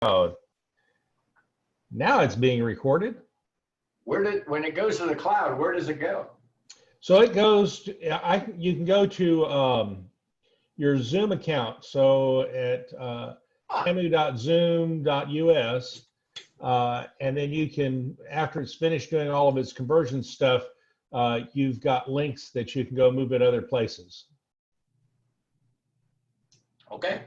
Oh, now it's being recorded. When it goes to the cloud, where does it go? So it goes to, you can go to your Zoom account. So at tamu.zoom.us, and then you can, after it's finished doing all of its conversion stuff, you've got links that you can go move it other places. Okay.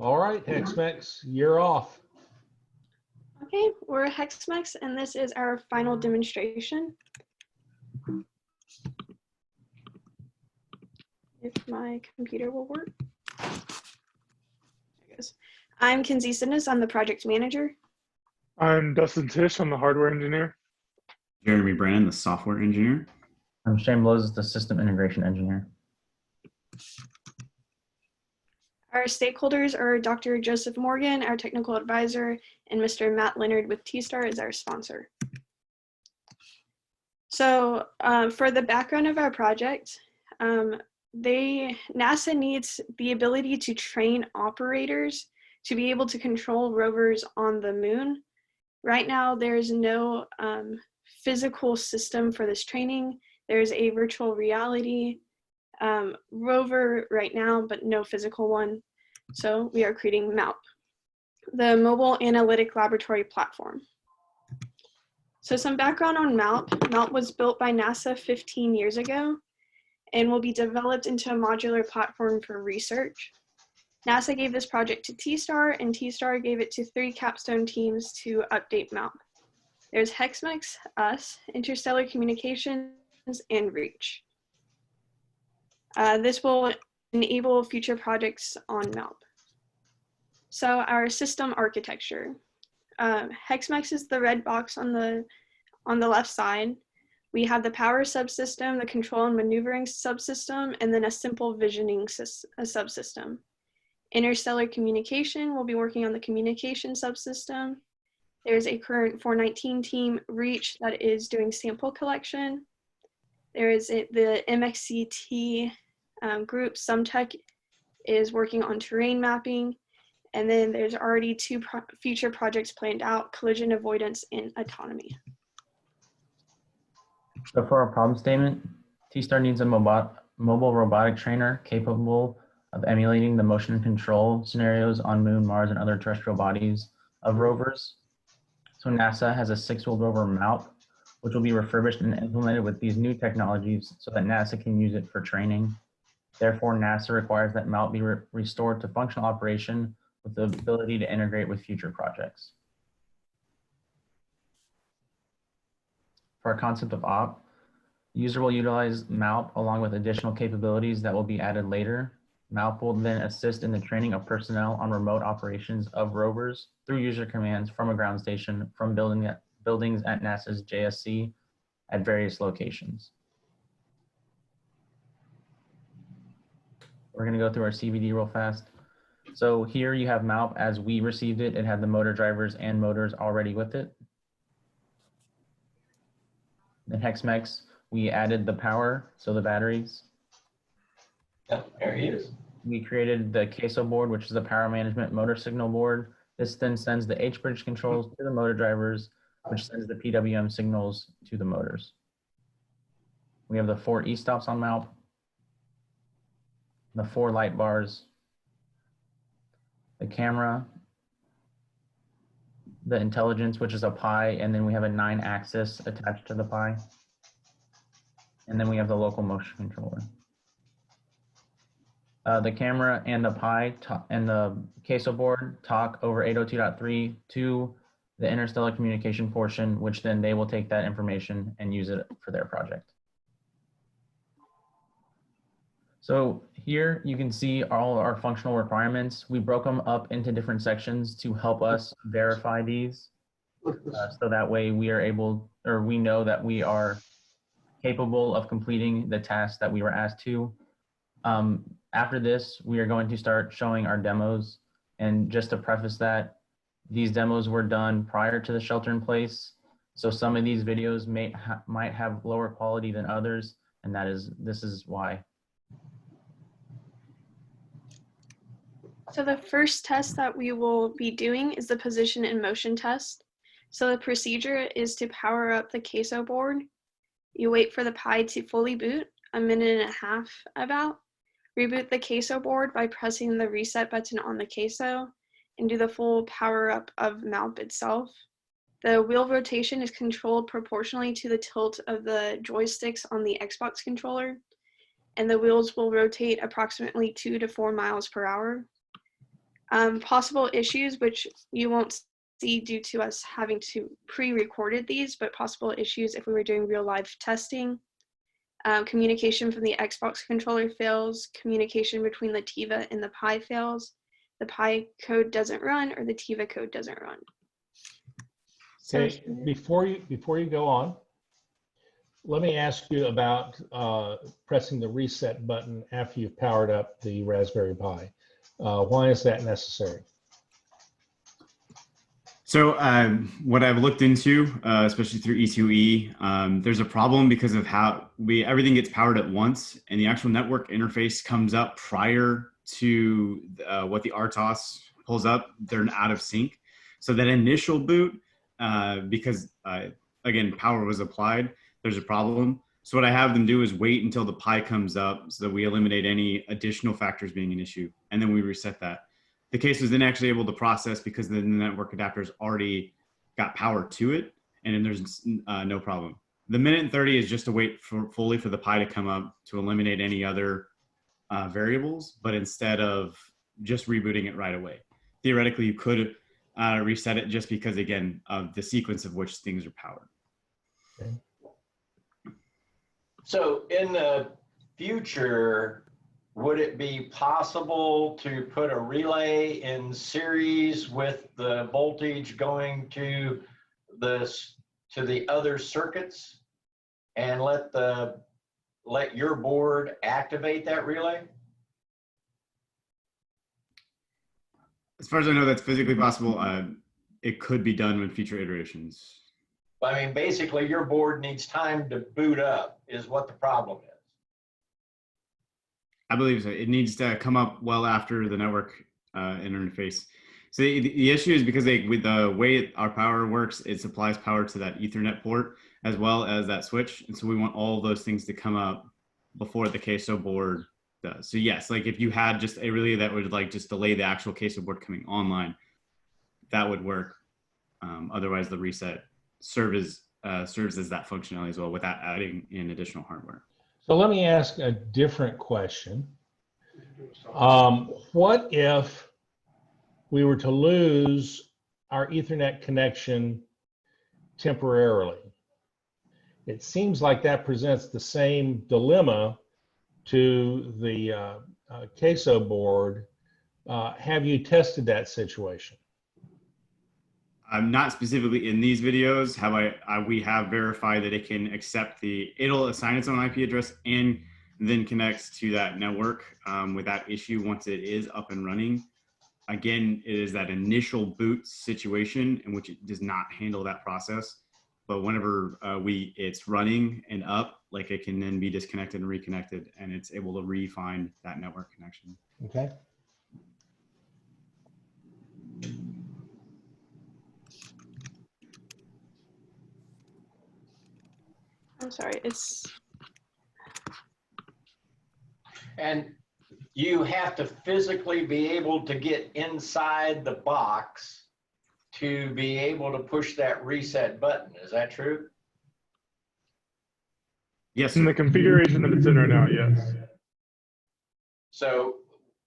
All right, HxMx, you're off. Okay, we're HxMx, and this is our final demonstration. If my computer will work. There it goes. I'm Kinsey Sidness, I'm the project manager. I'm Dustin Tisch, I'm the hardware engineer. Jeremy Brand, the software engineer. I'm Shane Blows, the system integration engineer. Our stakeholders are Dr. Joseph Morgan, our technical advisor, and Mr. Matt Leonard with T-Star as our sponsor. So for the background of our project, NASA needs the ability to train operators to be able to control rovers on the moon. Right now, there's no physical system for this training. There's a virtual reality rover right now, but no physical one. So we are creating MALP, the Mobile Analytic Laboratory Platform. So some background on MALP. MALP was built by NASA 15 years ago and will be developed into a modular platform for research. NASA gave this project to T-Star, and T-Star gave it to 3 Capstone teams to update MALP. There's HxMx, us, Interstellar Communications, and Reach. This will enable future projects on MALP. So our system architecture. HxMx is the red box on the left side. We have the power subsystem, the control and maneuvering subsystem, and then a simple visioning subsystem. Interstellar Communication will be working on the communication subsystem. There's a current 419 team, Reach, that is doing sample collection. There is the MXCT group, SumTech, is working on terrain mapping. And then there's already 2 future projects planned out, collision avoidance and autonomy. So for our problem statement, T-Star needs a mobile robotic trainer capable of emulating the motion and control scenarios on Moon, Mars, and other terrestrial bodies of rovers. So NASA has a 6-wheeled rover MALP, which will be refurbished and implemented with these new technologies so that NASA can use it for training. Therefore, NASA requires that MALP be restored to functional operation with the ability to integrate with future projects. For our concept of op, the user will utilize MALP along with additional capabilities that will be added later. MALP will then assist in the training of personnel on remote operations of rovers through user commands from a ground station from buildings at NASA's JSC at various locations. We're going to go through our CVD real fast. So here you have MALP as we received it. It had the motor drivers and motors already with it. In HxMx, we added the power, so the batteries. Yep, there he is. We created the queso board, which is the power management motor signal board. This then sends the H-bridge controls to the motor drivers, which sends the PWM signals to the motors. We have the 4 e-stops on MALP, the 4 light bars, the camera, the intelligence, which is a Pi, and then we have a 9-axis attached to the Pi. And then we have the local motion controller. The camera and the Pi and the queso board talk over 802.3 to the interstellar communication portion, which then they will take that information and use it for their project. So here you can see all our functional requirements. We broke them up into different sections to help us verify these. So that way we are able, or we know that we are capable of completing the tasks that we were asked to. After this, we are going to start showing our demos. And just to preface that, these demos were done prior to the shelter in place. So some of these videos might have lower quality than others, and this is why. So the first test that we will be doing is the position and motion test. So the procedure is to power up the queso board. You wait for the Pi to fully boot, a minute and a half about. Reboot the queso board by pressing the reset button on the queso and do the full power up of MALP itself. The wheel rotation is controlled proportionally to the tilt of the joysticks on the Xbox controller, and the wheels will rotate approximately 2 to 4 miles per hour. Possible issues, which you won't see due to us having to pre-recorded these, but possible issues if we were doing real live testing. Communication from the Xbox controller fails, communication between the TIVA and the Pi fails, the Pi code doesn't run, or the TIVA code doesn't run. So Okay, before you go on, let me ask you about pressing the reset button after you've powered up the Raspberry Pi. Why is that necessary? So what I've looked into, especially through E2E, there's a problem because of how everything gets powered at once, and the actual network interface comes up prior to what the RTOS pulls up. They're out of sync. So that initial boot, because again, power was applied, there's a problem. So what I have them do is wait until the Pi comes up so that we eliminate any additional factors being an issue, and then we reset that. The case was then actually able to process because the network adapters already got power to it, and then there's no problem. The minute and 30 is just to wait fully for the Pi to come up to eliminate any other variables, but instead of just rebooting it right away. Theoretically, you could reset it just because, again, of the sequence of which things are powered. Okay. So in the future, would it be possible to put a relay in series with the voltage going to the other circuits and let your board activate that relay? As far as I know, that's physically possible. It could be done with future iterations. I mean, basically your board needs time to boot up is what the problem is. I believe so. It needs to come up well after the network interface. So the issue is because with the way our power works, it supplies power to that Ethernet port as well as that switch. And so we want all those things to come up before the queso board does. So yes, like if you had just a relay that would like just delay the actual queso board coming online, that would work. Otherwise, the reset serves as that functionality as well without adding in additional hardware. So let me ask a different question. What if we were to lose our Ethernet connection temporarily? It seems like that presents the same dilemma to the queso board. Have you tested that situation? I'm not specifically in these videos. We have verified that it can accept it'll assign its own IP address and then connects to that network without issue once it is up and running. Again, it is that initial boot situation in which it does not handle that process. But whenever it's running and up, like it can then be disconnected and reconnected, and it's able to re-find that network connection. Okay. I'm sorry, And you have to physically be able to get inside the box to be able to push that reset button. Is that true? Yes, In sir. the configuration that it's in right now, yes. So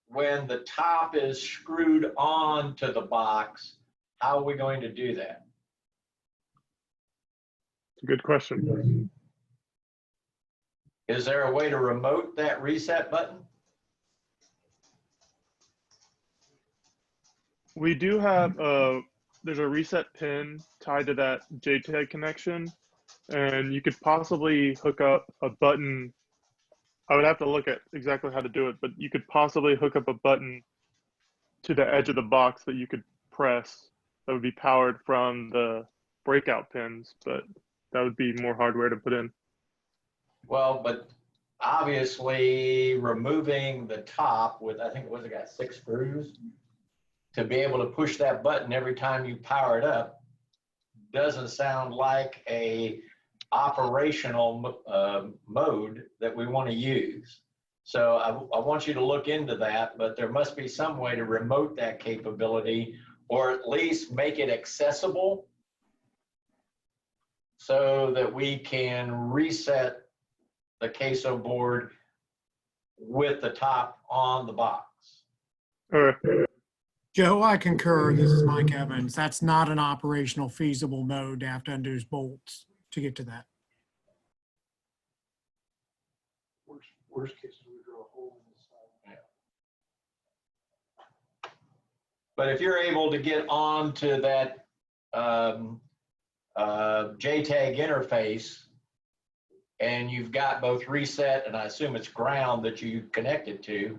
when the top is screwed on to the box, how are we going to do that? Good question. Is there a way to remote that reset button? We do have there's a reset pin tied to that JTAG connection, and you could possibly hook up a button. I would have to look at exactly how to do it, but you could possibly hook up a button to the edge of the box that you could press that would be powered from the breakout pins, but that would be more hardware to put in. Well, but obviously removing the top with, I think, it got 6 screws to be able to push that button every time you power it up doesn't sound like a operational mode that we want to use. So I want you to look into that, but there must be some way to remote that capability, or at least make it accessible so that we can reset the queso board with the top on the box. Joe, I concur. This is Mike Evans. That's not an operational feasible mode to have to undo bolts to get to that. Worst case is we drill a hole in the side. Yeah. But if you're able to get onto that JTAG interface, and you've got both reset and I assume it's ground that you connect it to,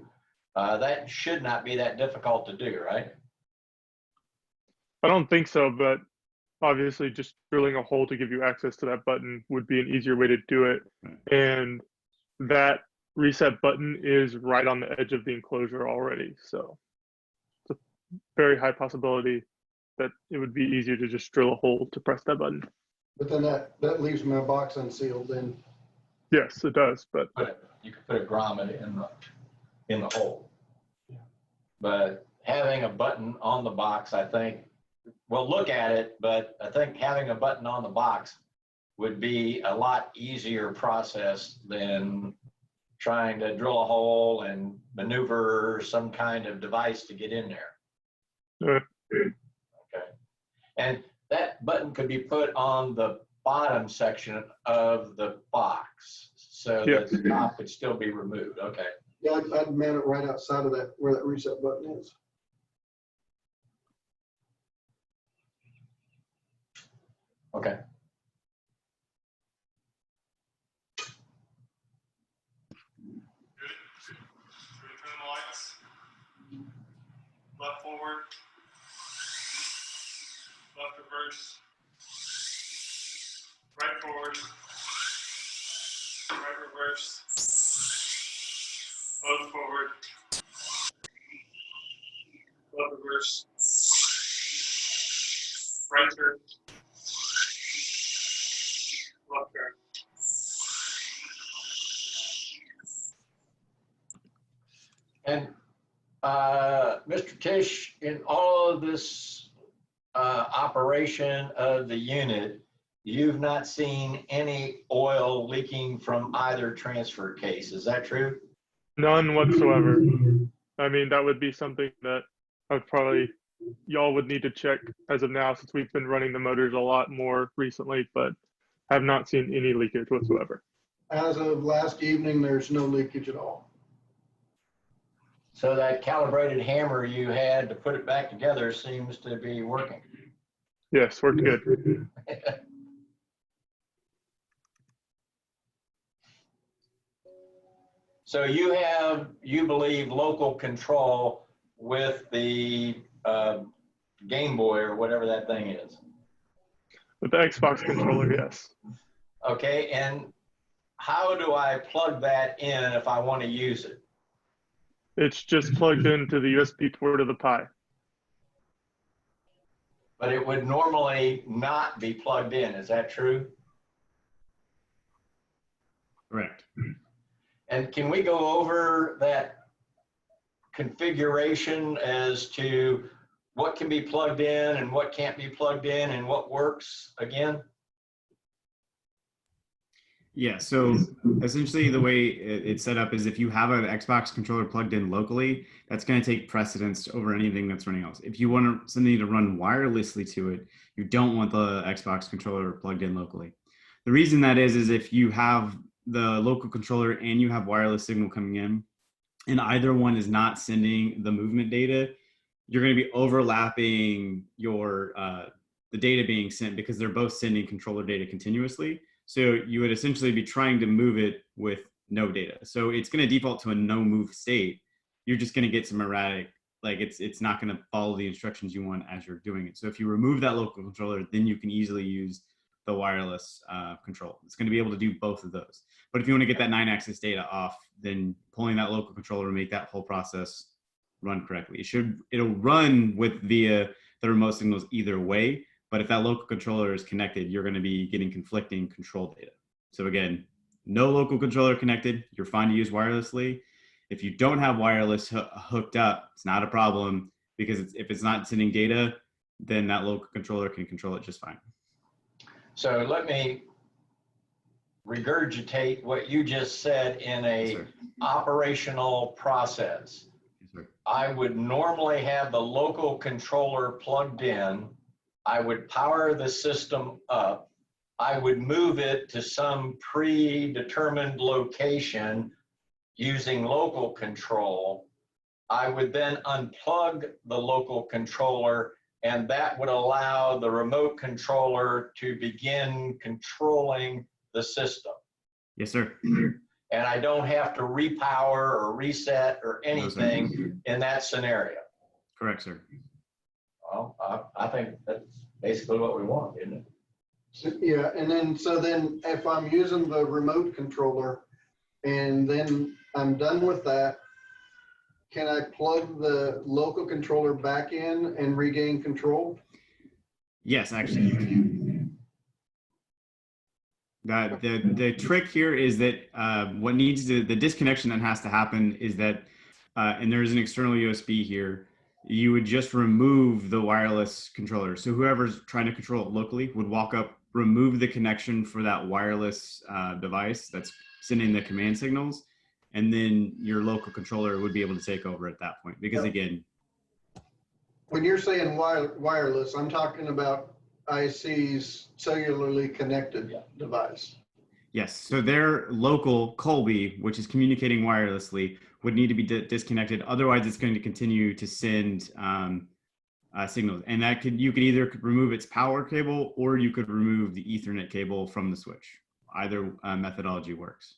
that should not be that difficult to do, right? I don't think so, but obviously just drilling a hole to give you access to that button would be an easier way to do it. And that reset button is right on the edge of the enclosure already. So it's a very high possibility that it would be easier to just drill a hole to press that button. But then that leaves my box unsealed then. Yes, it does, but You could put a grommet in the hole. But having a button on the box, I think, we'll look at it, but I think having a button on the box would be a lot easier process than trying to drill a hole and maneuver some kind of device to get in there. Okay. And that button could be put on the bottom section of the box so that the top could still be removed. Okay. Yeah, I'd man it right outside of that, where that reset button is. Okay. turn the lights. Left forward. Left reverse. Right forward. Right reverse. Both forward. Left reverse. Right turn. Left turn. And Mr. Tish, in all of this operation of the unit, you've not seen any oil leaking from either transfer case. Is that true? None whatsoever. I mean, that would be something that I would probably, y'all would need to check as of now, since we've been running the motors a lot more recently, but have not seen any leakage whatsoever. As of last evening, there's no leakage at all. So that calibrated hammer you had to put it back together seems to be working. Yes, worked good. So you believe, local control with the Game Boy or whatever that thing is. With the Xbox controller, yes. Okay, and how do I plug that in if I want to use it? It's just plugged into the USB port of the Pi. But it would normally not be plugged in, is that true? Correct. And can we go over that configuration as to what can be plugged in and what can't be plugged in and what works again? Yeah, so essentially the way it's set up is if you have an Xbox controller plugged in locally, that's going to take precedence over anything that's running else. If you want something to run wirelessly to it, you don't want the Xbox controller plugged in locally. The reason that is if you have the local controller and you have wireless signal coming in, and either one is not sending the movement data, you're going to be overlapping your the data being sent because they're both sending controller data continuously. So you would essentially be trying to move it with no data. So it's going to default to a no move state. You're just going to get some erratic like it's not going to follow the instructions you want as you're doing it. So if you remove that local controller, then you can easily use the wireless control. It's going to be able to do both of those. But if you want to get that 9-axis data off, then pulling that local controller will make that whole process run correctly. It'll run via the remote signals either way. But if that local controller is connected, you're going to be getting conflicting control data. So again, no local controller connected, you're fine to use wirelessly. If you don't have wireless hooked up, it's not a problem, because if it's not sending data, then that local controller can control it just fine. So let me regurgitate what you just said in a operational process. Yes, sir. I would normally have the local controller plugged in. I would power the system up. I would move it to some predetermined location using local control. I would then unplug the local controller, and that would allow the remote controller to begin controlling the system. Yes, sir. And I don't have to repower or reset or No, sir. anything in that scenario. Correct, sir. Well, I think that's basically what we want, isn't it? Yeah, and then, so then if I'm using the remote controller and then I'm done with that, can I plug the local controller back in and regain control? Yes, actually you can. The trick here is that the disconnection that has to happen is that, and there's an external USB here, you would just remove the wireless controller. So whoever's trying to control it locally would walk up, remove the connection for that wireless device that's sending the command signals, and then your local controller would be able to take over at that point. Because again, When you're saying wireless, I'm talking about IC's cellularly connected device. yes, so their local Colby, which is communicating wirelessly, would need to be disconnected. Otherwise, it's going to continue to send signals. And you could either remove its power cable, or you could remove the Ethernet cable from the switch. Either methodology works.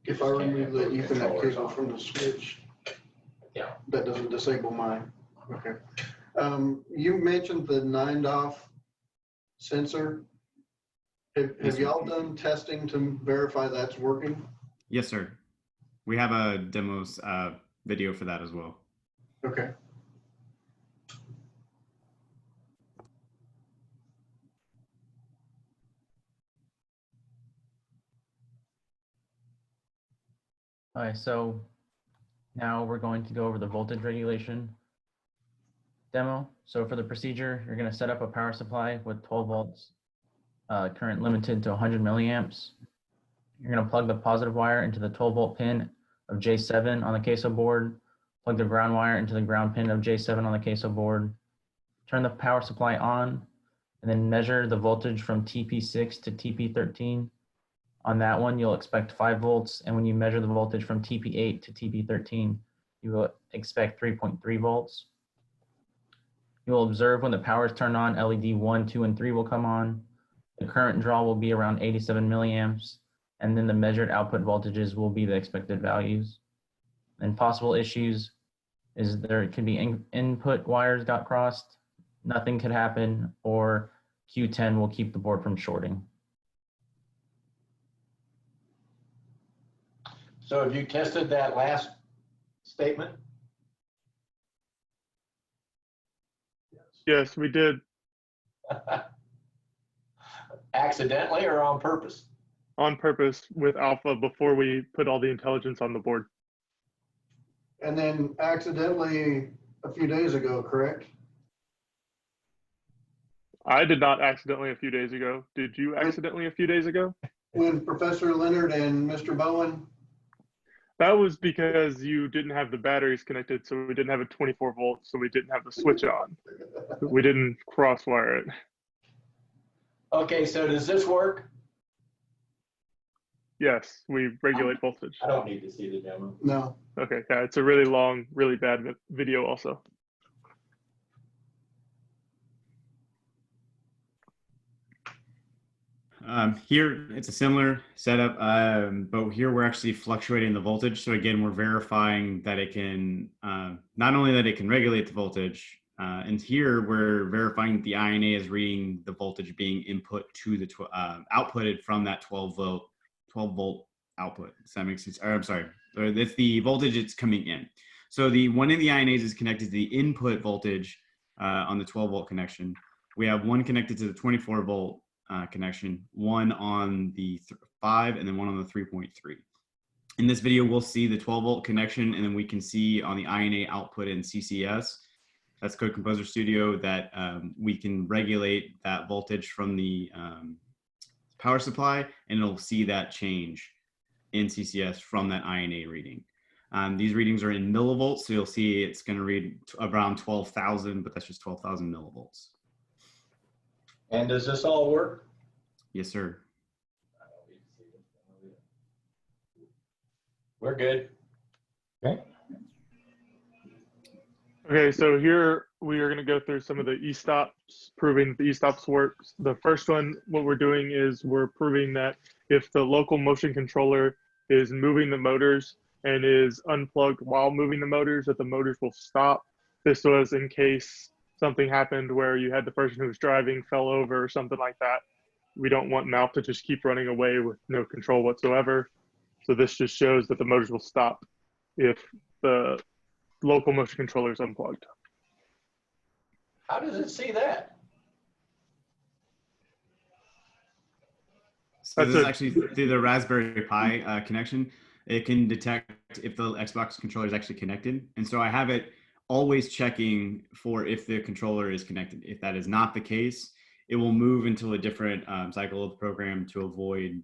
If I remove the Ethernet cable from the switch, Yeah. that doesn't disable mine. Okay. You mentioned the 9DOF sensor. Have y'all done testing to verify that's working? Yes, sir. We have a demos video for that as well. Okay. All right, so now we're going to go over the voltage regulation demo. So for the procedure, you're going to set up a power supply with 12 volts, current limited to 100 milliamps. You're going to plug the positive wire into the 12 volt pin of J7 on the queso board, plug the ground wire into the ground pin of J7 on the queso board, turn the power supply on, and then measure the voltage from TP6 to TP13. On that one, you'll expect 5 volts, and when you measure the voltage from TP8 to TP13, you will expect 3.3 volts. You will observe when the power is turned on, LED 1, 2, and 3 will come on. The current draw will be around 87 milliamps, and then the measured output voltages will be the expected values. And possible issues is there could be input wires got crossed, nothing could happen, or Q10 will keep the board from shorting. So have you tested that last statement? Yes, we did. Accidentally or on purpose? On purpose with alpha before we put all the intelligence on the board. And then accidentally a few days ago, correct? I did not accidentally a few days ago. Did you accidentally a few days ago? When Professor Leonard and Mr. Bowen, That was because you didn't have the batteries connected, so we didn't have a 24 volts, so we didn't have the switch on. We didn't crosswire it. Okay, so does this work? Yes, we regulate voltage. I don't need to see the demo. no. Okay, yeah, it's a really long, really bad video also. Here, it's a similar setup, but here we're actually fluctuating the voltage. So again, we're verifying that it can, not only that it can regulate the voltage, and here we're verifying that the INA is reading the voltage being input to the, outputted from that 12 volt output. Does that make sense? Or, I'm sorry, it's the voltage it's coming in. So the one of the INAs is connected to the input voltage on the 12 volt connection. We have one connected to the 24 volt connection, one on the 5 and then one on the 3.3. In this video, we'll see the 12 volt connection, and then we can see on the INA output in CCS, that's Code Composer Studio, that we can regulate that voltage from the power supply, and it'll see that change in CCS from that INA reading. These readings are in millivolts, so you'll see it's going to read around 12,000, but that's just 12,000 millivolts. And does this all work? Yes, sir. We're good. Okay. Okay, so here we are going to go through some of the e-stops, proving that the e-stops works. The first one, what we're doing is we're proving that if the local motion controller is moving the motors and is unplugged while moving the motors, that the motors will stop. This was in case something happened where you had the person who was driving fell over or something like that. We don't want mouth to just keep running away with no control whatsoever. So this just shows that the motors will stop if the local motion controller is unplugged. How does it see that? So this is actually through the Raspberry Pi connection. It can detect if the Xbox controller is actually connected. And so I have it always checking for if the controller is connected. If that is not the case, it will move into a different cycle of the program to avoid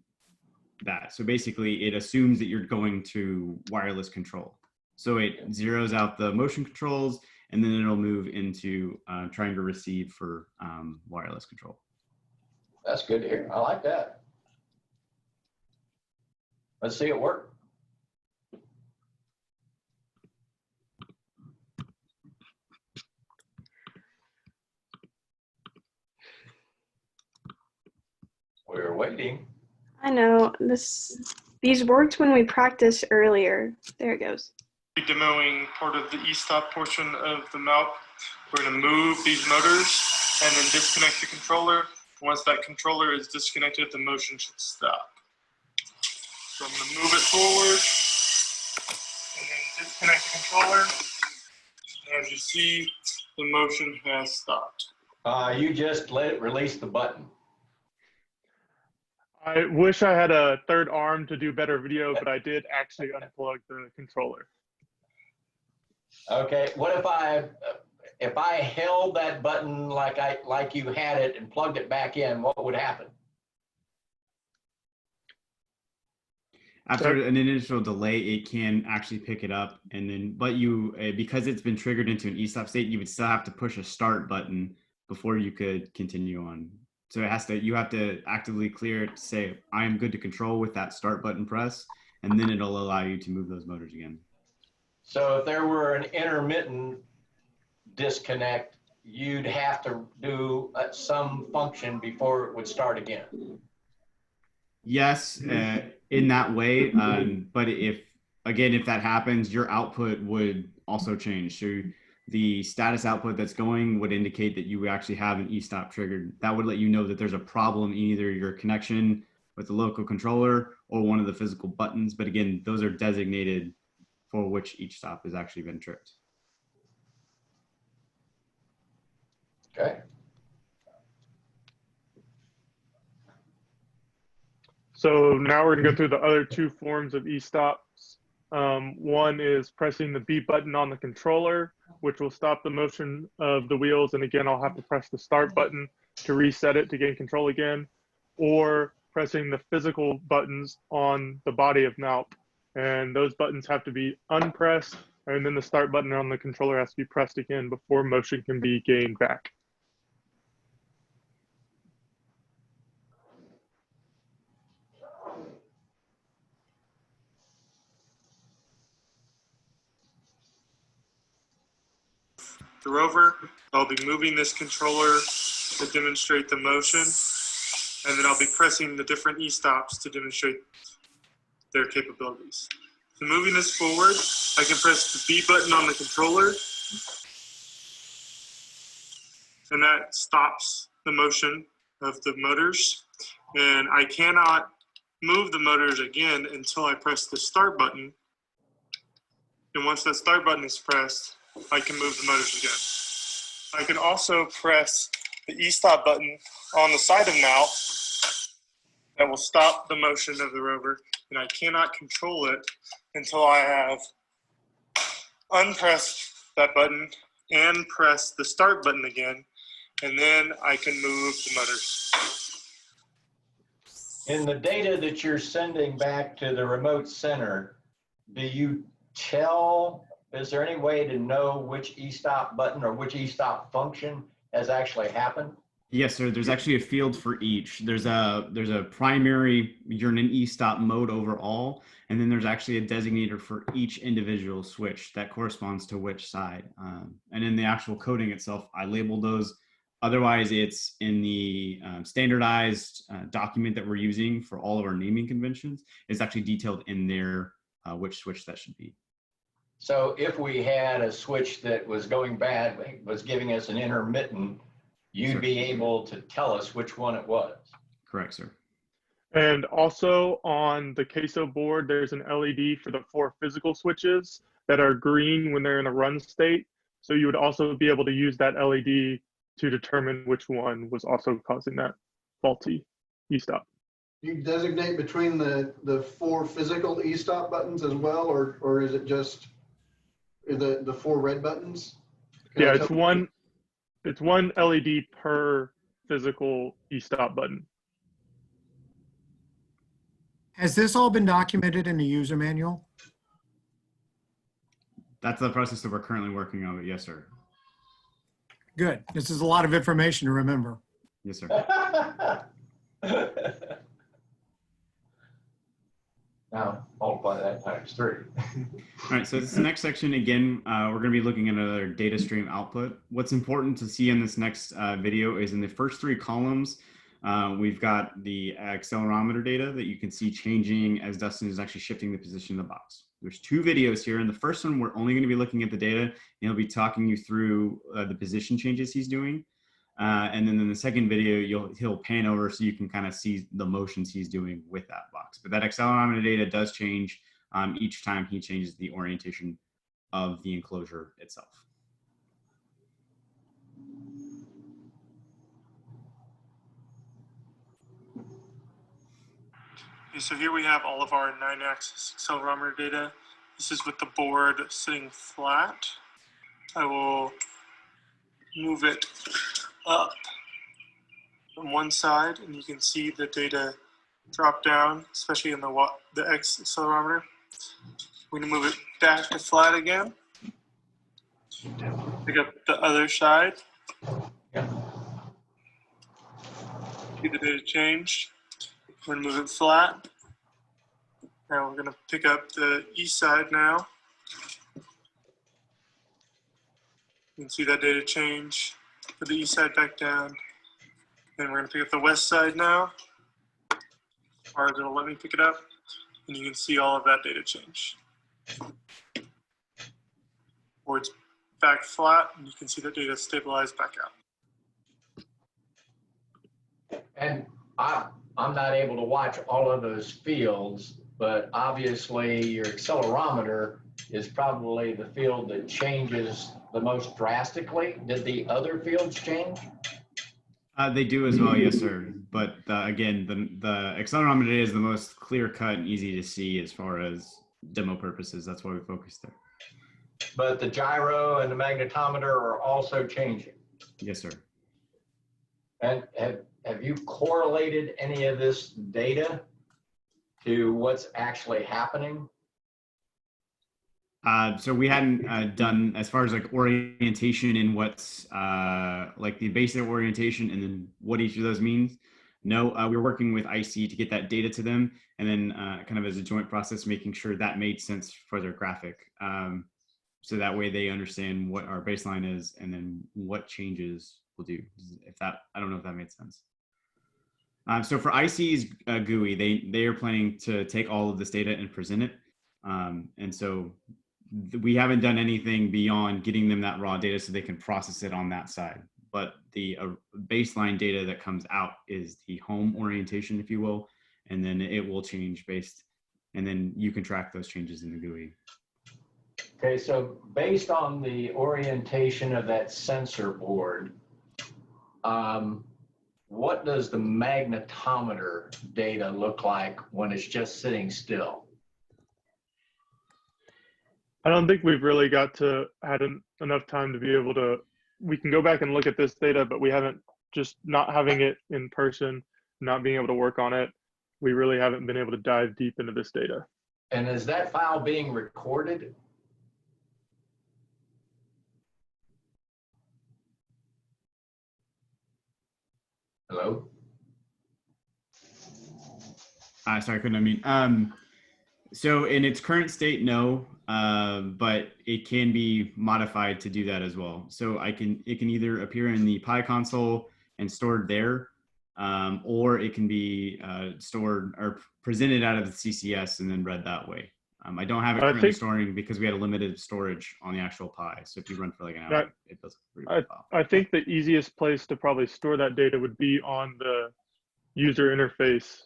that. So basically it assumes that you're going to wireless control. So it zeroes out the motion controls, and then it'll move into trying to receive for wireless control. That's good to hear. I like that. Let's see it work. We're waiting. I know these worked when we practiced earlier. There it goes. Demoing part of the e-stop portion of the mount. We're going to move these motors and then disconnect the controller. Once that controller is disconnected, the motion should stop. So I'm going to move it forward and then disconnect the controller. As you see, the motion has stopped. You just let it release the button. I wish I had a third arm to do better video, but I did actually unplug the controller. Okay, what if I held that button like you had it and plugged it back in, what would happen? After an initial delay, it can actually pick it up, and then, but you, because it's been triggered into an e-stop state, you would still have to push a start button before you could continue on. So you have to actively clear it to say, I am good to control with that start button press, and then it'll allow you to move those motors again. So if there were an intermittent disconnect, you'd have to do some function before it would start again. Yes, in that way. But if that happens, your output would also change. So the status output that's going would indicate that you actually have an e-stop triggered. That would let you know that there's a problem in either your connection with the local controller or one of the physical buttons. But again, those are designated for which each stop has actually been tripped. Okay. So now we're going to go through the other two forms of e-stops. One is pressing the B button on the controller, which will stop the motion of the wheels. And again, I'll have to press the start button to reset it to gain control again, or pressing the physical buttons on the body of mount. And those buttons have to be unpressed, and then the start button on the controller has to be pressed again before motion can be gained back. The rover, I'll be moving this controller to demonstrate the motion. and then I'll be pressing the different e-stops to demonstrate their capabilities. So moving this forward, I can press the B button on the controller, and that stops the motion of the motors. And I cannot move the motors again until I press the start button. And once that start button is pressed, I can move the motors again. I can also press the e-stop button on the side of now. That will stop the motion of the rover, and I cannot control it until I have unpressed that button and press the start button again, and then I can move the motors. In the data that you're sending back to the remote center, do you tell, is there any way to know which e-stop button or which e-stop function has actually happened? Yes, sir. There's actually a field for each. There's a primary, you're in an e-stop mode overall, and then there's actually a designator for each individual switch that corresponds to which side. And in the actual coding itself, I labeled those. Otherwise, it's in the standardized document that we're using for all of our naming conventions. It's actually detailed in there which switch that should be. So if we had a switch that was going bad, was giving us an intermittent, you'd be able to tell us which one it was. Correct, sir. And also on the queso board, there's an LED for the 4 physical switches that are green when they're in a run state. So you would also be able to use that LED to determine which one was also causing that faulty e-stop. You designate between the 4 physical e-stop buttons as well, or is it just the 4 red buttons? Yeah, it's one LED per physical e-stop button. Has this all been documented in the user manual? That's the process that we're currently working on. Yes, sir. Good. This is a lot of information to remember. Yes, sir. Now, multiply that times 3. All right, so this next section, again, we're going to be looking at another data stream output. What's important to see in this next video is in the first 3 columns, we've got the accelerometer data that you can see changing as Dustin is actually shifting the position of the box. There's 2 videos here. In the first one, we're only going to be looking at the data, and he'll be talking you through the position changes he's doing. And then in the second video, he'll pan over so you can kind of see the motions he's doing with that box. But that accelerometer data does change each time he changes the orientation of the enclosure itself. Okay, so here we have all of our 9-axis accelerometer data. This is with the board sitting flat. I will move it up from one side, and you can see the data drop down, especially in the X accelerometer. We're going to move it back to flat again. Pick up the other side. See the data change. We're going to move it flat. Now we're going to pick up the east side now. You can see that data change. Put the east side back down. Then we're going to pick up the west side now. Or it'll let me pick it up. And you can see all of that data change. Board's back flat, and you can see the data stabilized back out. And I'm not able to watch all of those fields, but obviously your accelerometer is probably the field that changes the most drastically. Did the other fields change? They do as well, yes, sir. But again, the accelerometer data is the most clear cut and easy to see as far as demo purposes. That's why we focus there. But the gyro and the magnetometer are also changing. Yes, sir. And have you correlated any of this data to what's actually happening? So we hadn't done as far as like orientation and what's like the basic orientation and then what each of those means. No, we were working with IC to get that data to them, and then kind of as a joint process, making sure that made sense for their graphic. So that way they understand what our baseline is and then what changes we'll do. If that, I don't know if that made sense. So for IC's GUI, they are planning to take all of this data and present it. And so we haven't done anything beyond getting them that raw data so they can process it on that side. But the baseline data that comes out is the home orientation, if you will, and then it will change based, and then you can track those changes in the GUI. Okay, so based on the orientation of that sensor board, what does the magnetometer data look like when it's just sitting still? I don't think we've really had enough time to be able to, we can go back and look at this data, but we haven't, just not having it in person, not being able to work on it, we really haven't been able to dive deep into this data. And is that file being recorded? Hello? Sorry, I couldn't unmute. So in its current state, no, but it can be modified to do that as well. So it can either appear in the Pi console and stored there, or it can be stored or presented out of the CCS and then read that way. I don't have it currently storing because we had a limited storage on the actual Pi. So if you run for like an hour, it does a pretty good file. I think the easiest place to probably store that data would be on the user interface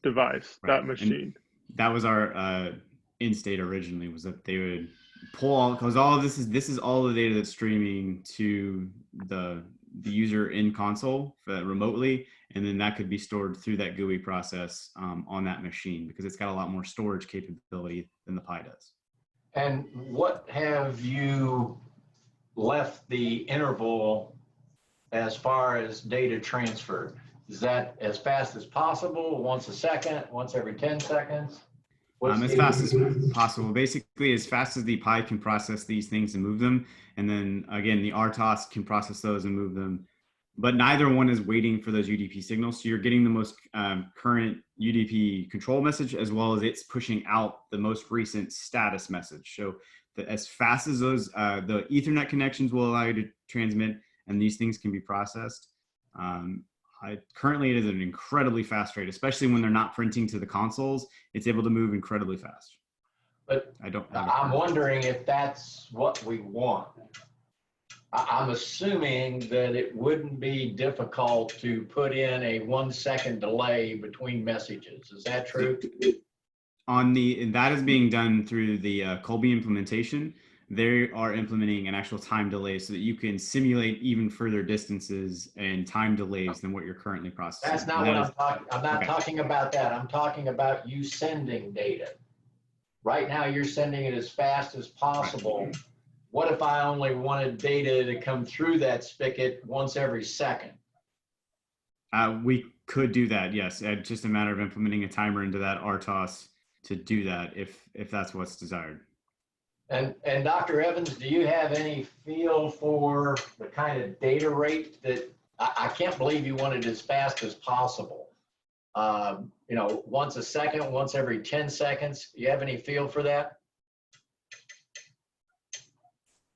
device, that machine. And that was our in state originally, was that they would pull all, because all of this is all the data that's streaming to the user in console remotely, and then that could be stored through that GUI process on that machine, because it's got a lot more storage capability than the Pi does. And what have you left the interval as far as data transfer? Is that as fast as possible, once a second, once every 10 seconds? As fast as possible, basically as fast as the Pi can process these things and move them. And then again, the RTOS can process those and move them, but neither one is waiting for those UDP signals. So you're getting the most current UDP control message, as well as it's pushing out the most recent status message. So that as fast as those, the Ethernet connections will allow you to transmit, and these things can be processed. Currently, it is at an incredibly fast rate, especially when they're not printing to the consoles. It's able to move incredibly fast. But I'm wondering if that's what we want. I'm assuming that it wouldn't be difficult to put in a 1 second delay between messages. Is that true? That is being done through the Colby implementation. They are implementing an actual time delay so that you can simulate even further distances and time delays than what you're currently processing. That's not what I'm talking. I'm not talking about that. I'm talking about you sending data. Right now, you're sending it as fast as possible. Right. What if I only wanted data to come through that spigot once every second? We could do that, yes. It's just a matter of implementing a timer into that RTOS to do that if that's what's desired. And Dr. Evans, do you have any feel for the kind of data rate that, I can't believe you want it as fast as possible. You know, once a second, once every 10 seconds. Do you have any feel for that?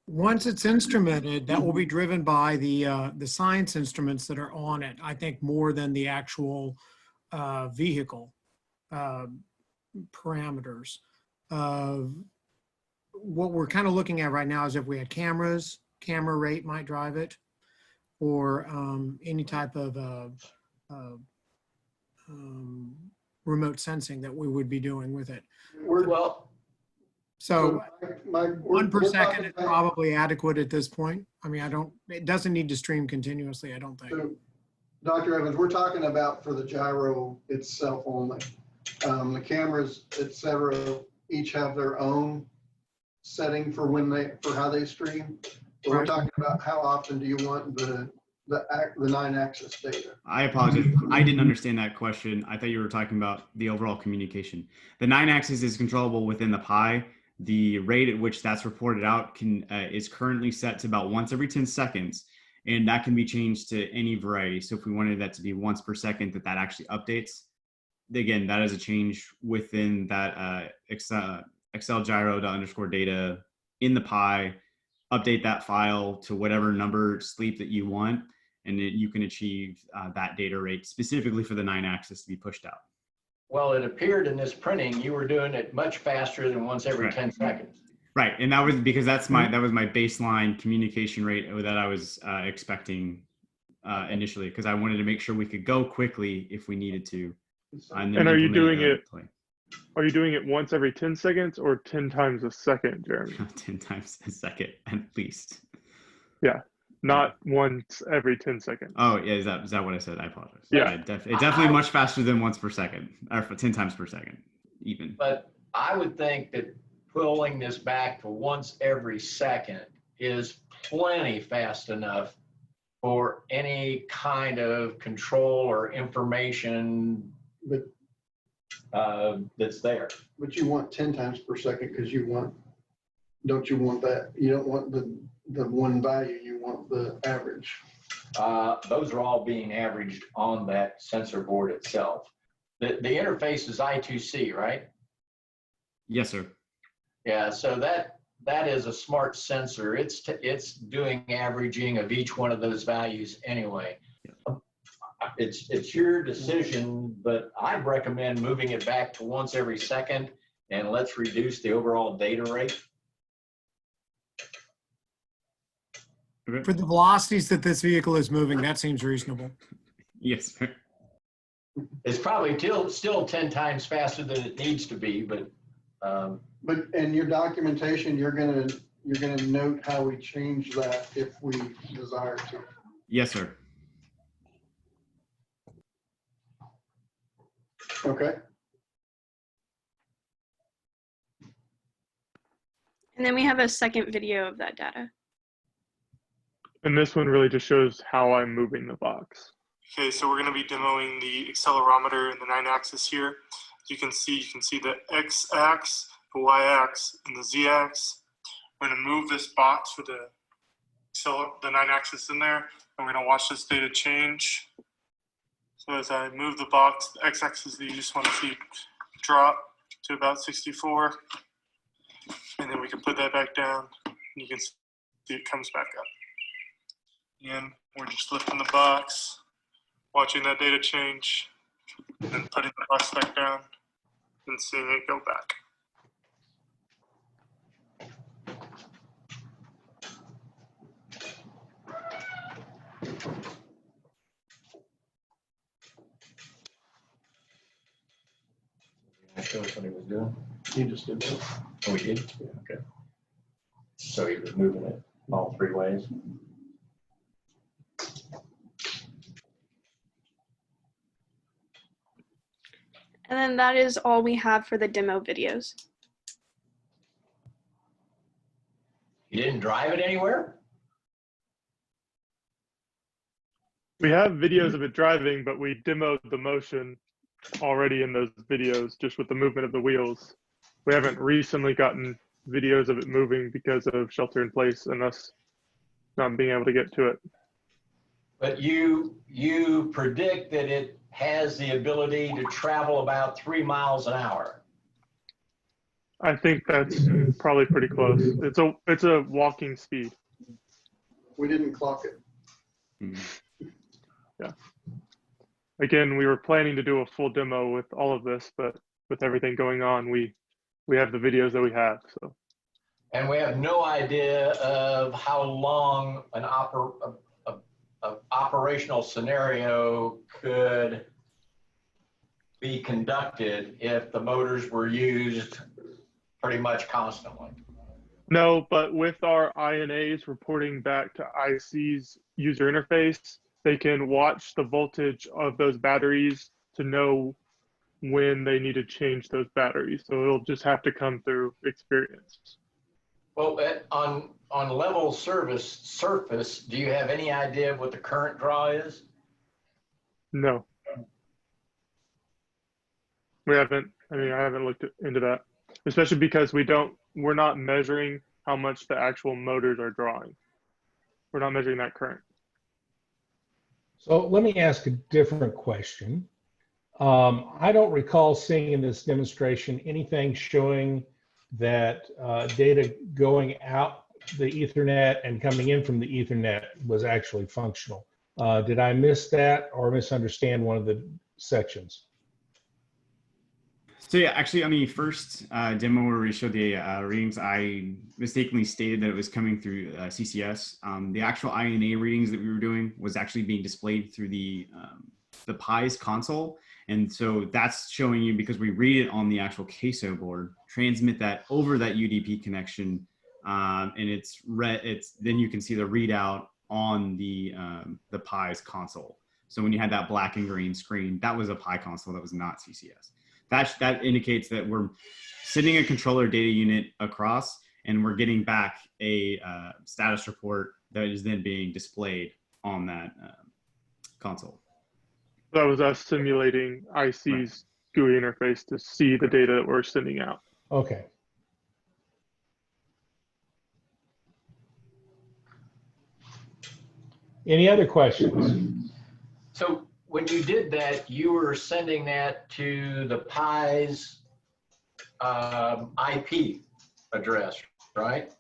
Once it's instrumented, that will be driven by the science instruments that are on it, I think, more than the actual vehicle parameters. What we're kind of looking at right now is if we had cameras, camera rate might drive it, or any type of remote sensing that we would be doing with it. So 1 per second is probably adequate at this point. I mean, it doesn't need to stream continuously, I don't think. So, Dr. Evans, we're talking about for the gyro itself only. The cameras, et cetera, each have their own setting for for how they stream. So we're talking about how often do you want the 9-axis data? I apologize. I didn't understand that question. I thought you were talking about the overall communication. The 9-axis is controllable within the Pi. The rate at which that's reported out is currently set to about once every 10 seconds, and that can be changed to any variety. So if we wanted that to be once per second, that actually updates. Again, that is a change within that Excel gyro _data in the Pi. Update that file to whatever number sleep that you want, and you can achieve that data rate specifically for the 9-axis to be pushed out. Well, it appeared in this printing you were doing it much faster than once every Right. 10 seconds. Right, and that was because that was my baseline communication rate that I was expecting initially, because I wanted to make sure we could go quickly if we needed to. And are you doing it? Are you doing it once every 10 seconds or 10 times a second, Jeremy? 10 times a second at least. Yeah, not once every 10 seconds. Oh, yeah, is that what I said? I apologize. Yeah. It's definitely much faster than once per second, or 10 times per second, even. But I would think that pulling this back to once every second is plenty fast enough for any kind of control or information But, that's there. but you want 10 times per second because don't you want that? You don't want the one value, you want the average. Those are all being averaged on that sensor board itself. The interface is I2C, right? Yes, sir. Yeah, so that is a smart sensor. It's doing averaging of each one of those values anyway. It's your decision, but I'd recommend moving it back to once every second, and let's reduce the overall data rate. Okay. For the velocities that this vehicle is moving, that seems reasonable. Yes, sir. It's probably still 10 times faster than it needs to be, but But in your documentation, you're gonna note how we change that if we desire to. Yes, sir. Okay. And then we have a second video of that data. And this one really just shows how I'm moving the box. Okay, so we're going to be demoing the accelerometer and the 9-axis here. You can see the X-axis, the Y-axis, and the Z-axis. We're going to move this box with the 9-axis in there, and we're going to watch this data change. So as I move the box, the X-axis that you just want to see drop to about 64, and then we can put that back down, and you can see it comes back up. And we're just lifting the box, watching that data change, and then putting the box back down and seeing it go back. show us what he was doing. You just did that. Oh, we did? Yeah, okay. So he was moving it all three ways. And then that is all we have for the demo videos. You didn't drive it anywhere? We have videos of it driving, but we demoed the motion already in those videos, just with the movement of the wheels. We haven't recently gotten videos of it moving because of shelter in place and us not being able to get to it. But you predict that it has the ability to travel about 3 miles an hour. I think that's probably pretty close. It's a walking speed. We didn't clock it. Yeah. Again, we were planning to do a full demo with all of this, but with everything going on, we have the videos that we have. So. And we have no idea of how long an operational scenario could be conducted if the motors were used pretty much constantly. No, but with our INAs reporting back to IC's user interface, they can watch the voltage of those batteries to know when they need to change those batteries. So it'll just have to come through experience. Well, on level surface, do you have any idea of what the current draw is? No. I haven't looked into that, especially because we're not measuring how much the actual motors are drawing. We're not measuring that current. So let me ask a different question. I don't recall seeing in this demonstration anything showing that data going out the Ethernet and coming in from the Ethernet was actually functional. Did I miss that or misunderstand one of the sections? So yeah, actually on the first demo where we showed the readings, I mistakenly stated that it was coming through CCS. The actual INA readings that we were doing was actually being displayed through the PI's console. And so that's showing you, because we read it on the actual queso board, transmit that over that UDP connection, and then you can see the readout on the PI's console. So when you had that black and green screen, that was a PI console, that was not CCS. That indicates that we're sending a controller data unit across, and we're getting back a status report that is then being displayed on that console. That was us simulating IC's GUI interface to see the data that we're sending out. Okay. Any other questions? So when you did that, you were sending that to the PI's IP address, right?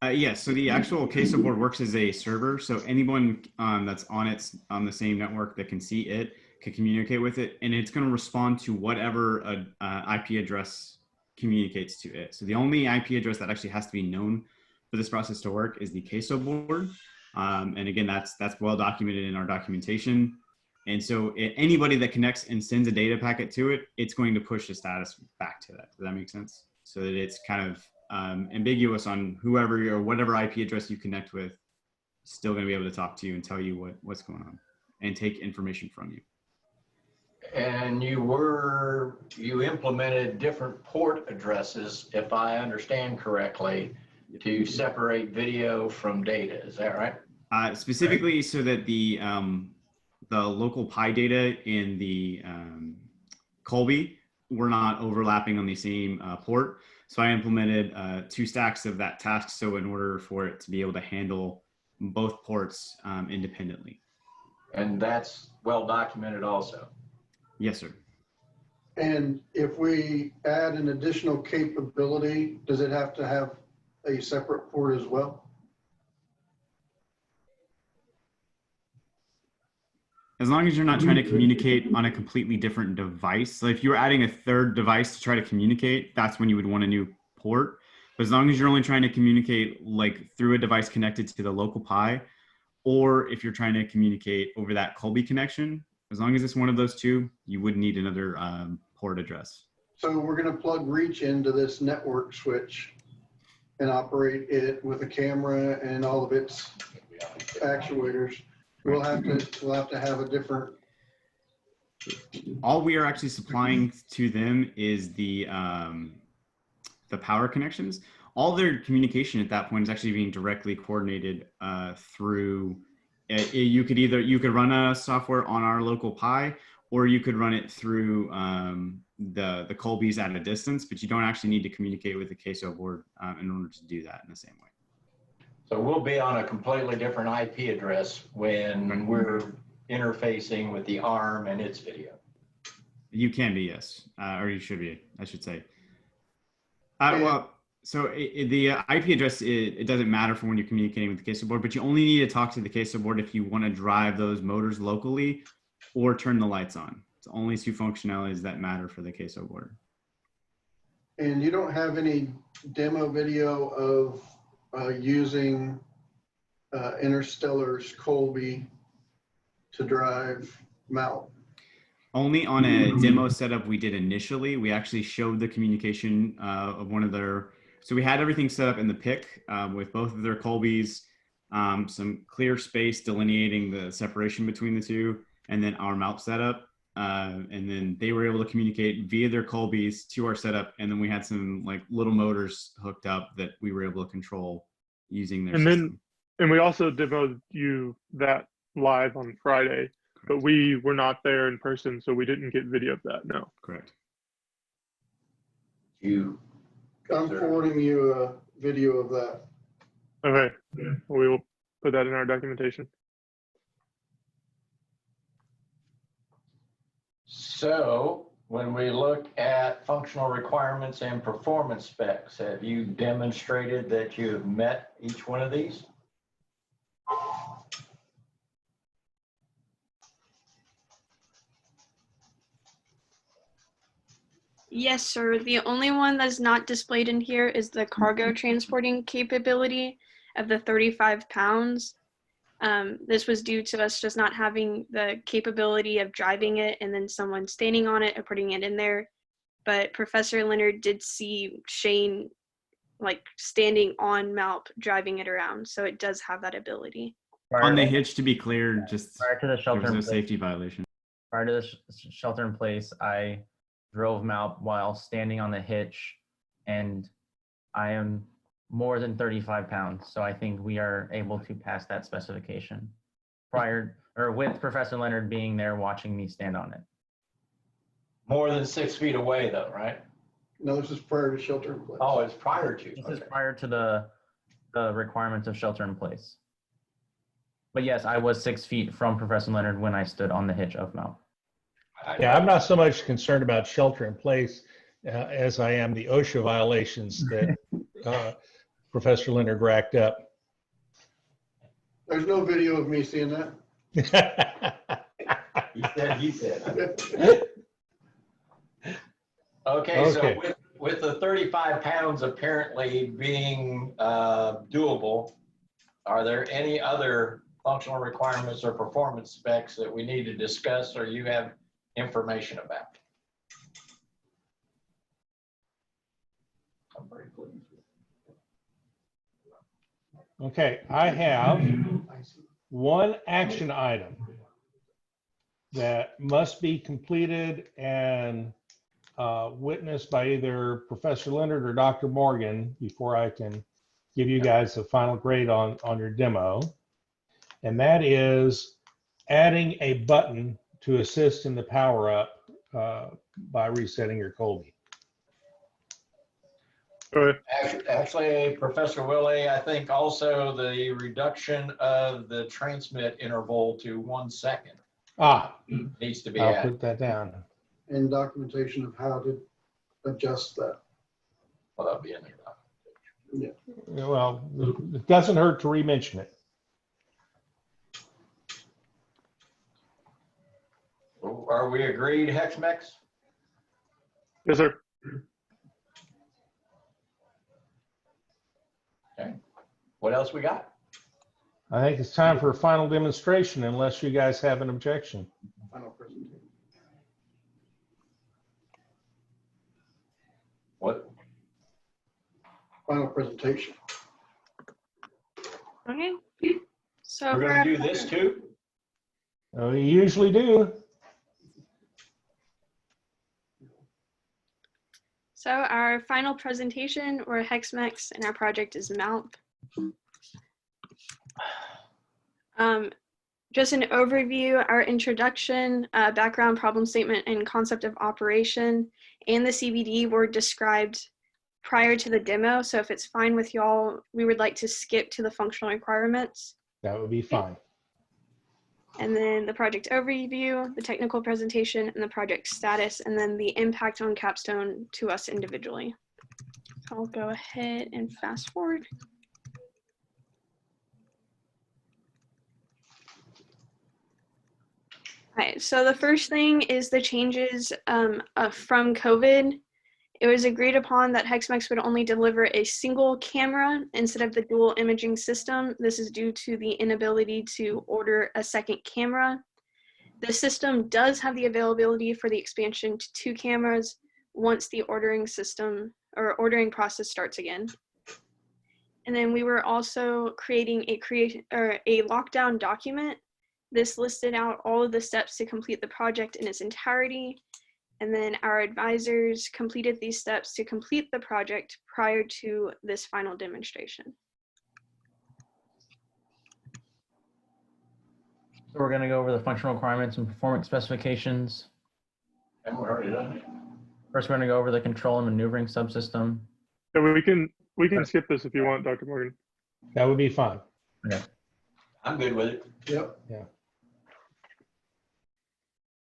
Yes, so the actual queso board works as a server. So anyone that's on the same network that can see it can communicate with it, and it's going to respond to whatever IP address communicates to it. So the only IP address that actually has to be known for this process to work is the queso board. And again, that's well documented in our documentation. And so anybody that connects and sends a data packet to it, it's going to push the status back to that. Does that make sense? So that it's kind of ambiguous on whoever or whatever IP address you connect with, still going to be able to talk to you and tell you what's going on and take information from you. And you implemented different port addresses, if I understand correctly, to separate video from data. Is that right? Specifically so that the local PI data in the Colby were not overlapping on the same port. So I implemented 2 stacks of that task. So in order for it to be able to handle both ports independently. And that's well documented also. Yes, sir. And if we add an additional capability, does it have to have a separate port as well? As long as you're not trying to communicate on a completely different device. So if you were adding a third device to try to communicate, that's when you would want a new port. But as long as you're only trying to communicate like through a device connected to the local PI, or if you're trying to communicate over that Colby connection, as long as it's one of those two, you wouldn't need another port address. So we're going to plug reach into this network switch and operate it with a camera and all of its actuators. We'll have to have a different. All we are actually supplying to them is the power connections. All their communication at that point is actually being directly coordinated through. You could run a software on our local PI, or you could run it through the Colbys at a distance. But you don't actually need to communicate with the queso board in order to do that in the same way. So we'll be on a completely different IP address when we're interfacing with the ARM and its video. You can be, yes, or you should be, I should say. So the IP address, it doesn't matter for when you're communicating with the queso board, but you only need to talk to the queso board if you want to drive those motors locally or turn the lights on. It's only 2 functionalities that matter for the queso board. And you don't have any demo video of using Interstellar's Colby to drive mount? Only on a demo setup we did initially. We actually showed the communication of one of their, so we had everything set up in the PIC with both of their Colbys, some clear space delineating the separation between the two, and then our mount setup. And then they were able to communicate via their Colbys to our setup. And then we had some like little motors hooked up that we were able to control using their system. And we also demoed you that live on Friday, but we were not there in person, so we didn't get video of that, no. Correct. I'm forwarding you a video of that. Okay, we will put that in our documentation. So when we look at functional requirements and performance specs, have you demonstrated that you have met each one of these? Yes, sir. The only one that's not displayed in here is the cargo transporting capability of the 35 pounds. This was due to us just not having the capability of driving it and then someone standing on it and putting it in there. But Professor Leonard did see Shane like standing on Malp driving it around. So it does have that ability. On the hitch, to be clear, just Prior to the there shelter was in no place, safety violation. prior to the shelter in place, I drove Malp while standing on the hitch, and I am more than 35 pounds. So I think we are able to pass that specification prior or with Professor Leonard being there watching me stand on it. More than 6 feet away though, right? No, this is prior to shelter in place. Oh, it's prior to. This is Okay. prior to the requirements of shelter in place. But yes, I was 6 feet from Professor Leonard when I stood on the hitch of Malp. Yeah, I'm not so much concerned about shelter in place as I am the OSHA violations that Professor Leonard racked up. There's no video of me seeing that. He said. Okay, Okay. so with the 35 pounds apparently being doable, are there any other functional requirements or performance specs that we need to discuss or you have information about? I'm very pleased. Okay, I have one action item that must be completed and witnessed by either Professor Leonard or Dr. Morgan before I can give you guys a final grade on your demo. And that is adding a button to assist in the power up by resetting your Colby. Go ahead. Actually, Professor Willie, I think also the reduction of the transmit interval to 1 second needs to be I'll added. put that down. And documentation of how to adjust that. Well, that'll be in there. Well, it doesn't hurt to re-mention it. Are we agreed, HxMx? Yes, sir. Okay. What else we got? I think it's time for a final demonstration unless you guys have an objection. Final presentation. What? Final presentation. Okay. So We're going to do this too? Oh, you usually do. So our final presentation, or HxMx, and our project is Malp. Just an overview, our introduction, background, problem statement, and concept of operation, and the CBD were described prior to the demo. So if it's fine with y'all, we would like to skip to the functional requirements. That would be fine. And then the project overview, the technical presentation, and the project status, and then the impact on Capstone to us individually. So I'll go ahead and fast forward. All right, so the first thing is the changes from COVID. It was agreed upon that HxMx would only deliver a single camera instead of the dual imaging system. This is due to the inability to order a second camera. The system does have the availability for the expansion to 2 cameras once the ordering system or ordering process starts again. And then we were also creating a lockdown document. This listed out all of the steps to complete the project in its entirety. And then our advisors completed these steps to complete the project prior to this final demonstration. So we're going to go over the functional requirements and performance specifications. And we're already done. First, we're going to go over the control and maneuvering subsystem. Yeah, we can skip this if you want, Dr. Morgan. That would be fine. Okay. I'm good with it. Yep. Yeah.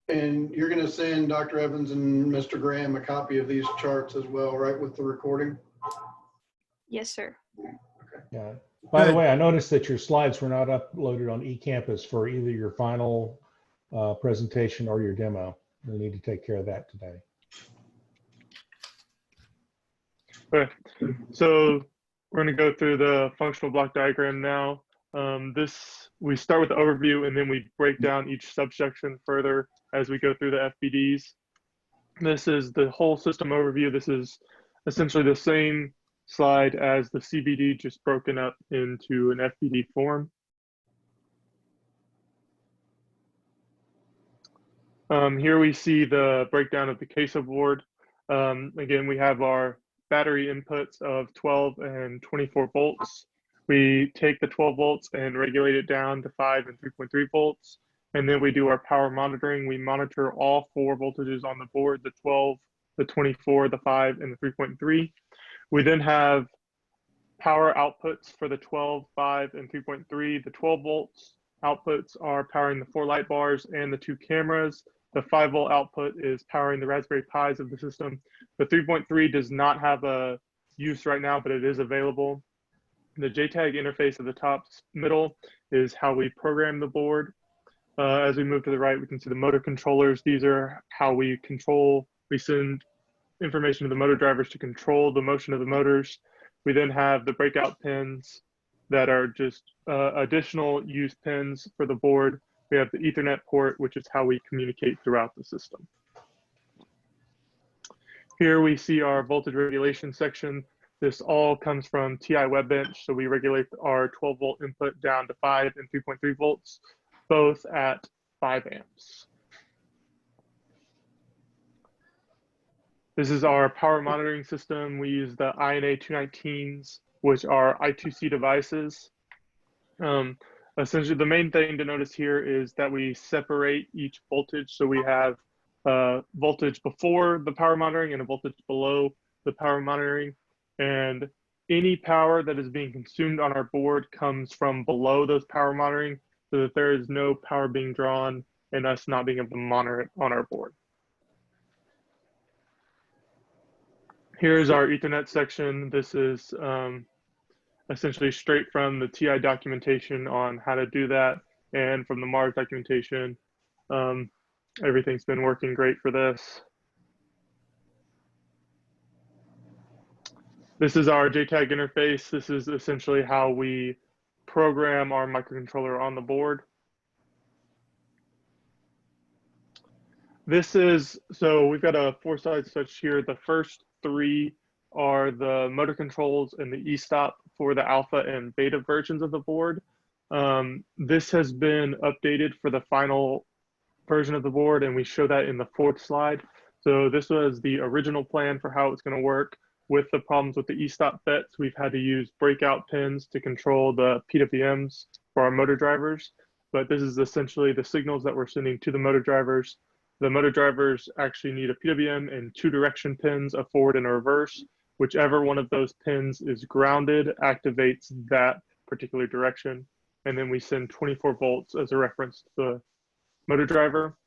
And you're going to send Dr. Evans and Mr. Graham a copy of these charts as well, right, with the recording? Yes, sir. Yeah. By the way, I noticed that your slides were not uploaded on eCampus for either your final presentation or your demo. We need to take care of that today. Okay, so we're going to go through the functional block diagram now. We start with the overview and then we break down each subsection further as we go through the FBDs. This is the whole system overview. This is essentially the same slide as the CBD, just broken up into an FBD form. Here we see the breakdown of the queso board. Again, we have our battery inputs of 12 and 24 volts. We take the 12 volts and regulate it down to 5 and 3.3 volts. And then we do our power monitoring. We monitor all 4 voltages on the board, the 12, the 24, the 5, and the 3.3. We then have power outputs for the 12, 5, and 3.3. The 12 volts outputs are powering the 4 light bars and the 2 cameras. The 5 volt output is powering the Raspberry Pis of the system. The 3.3 does not have a use right now, but it is available. The JTAG interface at the top middle is how we program the board. As we move to the right, we can see the motor controllers. These are how we send information to the motor drivers to control the motion of the motors. We then have the breakout pins that are just additional use pins for the board. We have the Ethernet port, which is how we communicate throughout the system. Here we see our voltage regulation section. This all comes from TI Webbench. So we regulate our 12 volt input down to 5 and 3.3 volts, both at 5 amps. This is our power monitoring system. We use the INA 219s, which are I2C devices. Essentially, the main thing to notice here is that we separate each voltage. So we have voltage before the power monitoring and a voltage below the power monitoring. And any power that is being consumed on our board comes from below those power monitoring, so that there is no power being drawn and us not being able to monitor it on our board. Here's our Ethernet section. This is essentially straight from the TI documentation on how to do that, and from the Mars documentation. Everything's been working great for this. This is our JTAG interface. This is essentially how we program our microcontroller on the board. So we've got a 4-side switch here. The first 3 are the motor controls and the e-stop for the alpha and beta versions of the board. This has been updated for the final version of the board, and we show that in the 4th slide. So this was the original plan for how it's going to work. With the problems with the e-stop FETs, we've had to use breakout pins to control the PWMs for our motor drivers. But this is essentially the signals that we're sending to the motor drivers. The motor drivers actually need a PWM and 2 direction pins, a forward and a reverse. Whichever one of those pins is grounded activates that particular direction. And then we send 24 volts as a reference to the motor driver.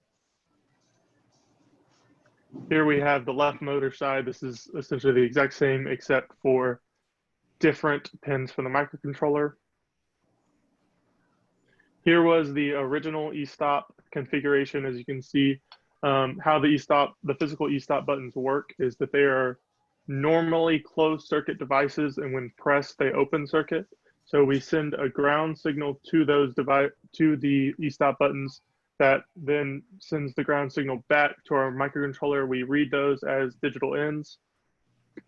Here we have the left motor side. This is essentially the exact same except for different pins for the microcontroller. Here was the original e-stop configuration. As you can see, how the physical e-stop buttons work is that they are normally closed circuit devices, and when pressed, they open circuit. So we send a ground signal to the e-stop buttons that then sends the ground signal back to our microcontroller. We read those as digital ins.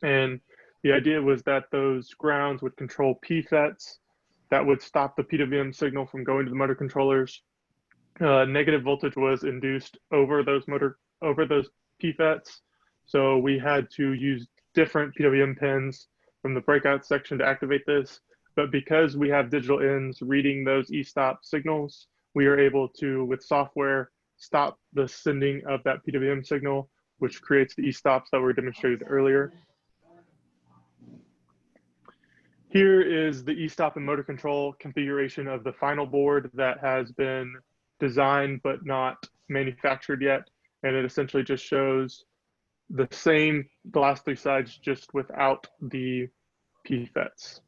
And the idea was that those grounds would control PFETs that would stop the PWM signal from going to the motor controllers. Negative voltage was induced over those PFETs. So we had to use different PWM pins from the breakout section to activate this. But because we have digital ins reading those e-stop signals, we are able to, with software, stop the sending of that PWM signal, which creates the e-stops that were demonstrated earlier. Here is the e-stop and motor control configuration of the final board that has been designed but not manufactured yet. And it essentially just shows the last 3 sides, just without the PFETs.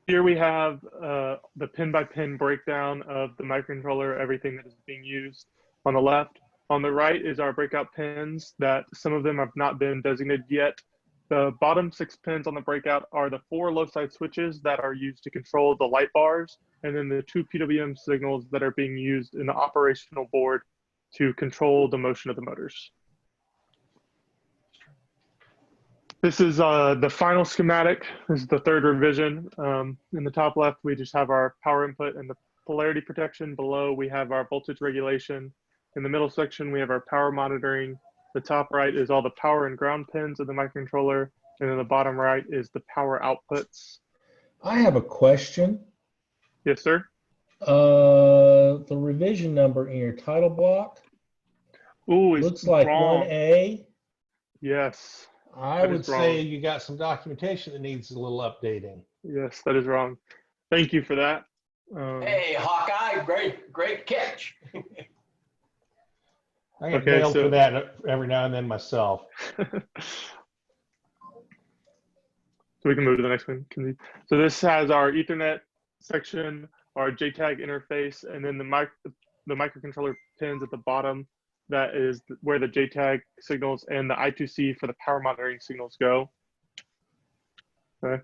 Here we have the pin by pin breakdown of the microcontroller, everything that is being used. On the left, On the right is our breakout pins that some of them have not been designated yet. The bottom 6 pins on the breakout are the 4 low side switches that are used to control the light bars, and then the 2 PWM signals that are being used in the operational board to control the motion of the motors. This is the final schematic. This is the 3rd revision. In the top left, we just have our power input and the polarity protection. Below, we have our voltage regulation. In the middle section, we have our power monitoring. The top right is all the power and ground pins of the microcontroller. And then the bottom right is the power outputs. I have a question. Yes, sir. The revision number in your title block Ooh, it's looks like wrong. 1A. Yes. I That would is wrong. say you got some documentation that needs a little updating. Yes, that is wrong. Thank you for that. Hey, Hawkeye, great catch. I get Okay, nailed so- for that every now and then myself. So we can move to the next one. So this has our Ethernet section, our JTAG interface, and then the microcontroller pins at the bottom. That is where the JTAG signals and the I2C for the power monitoring signals go. Okay.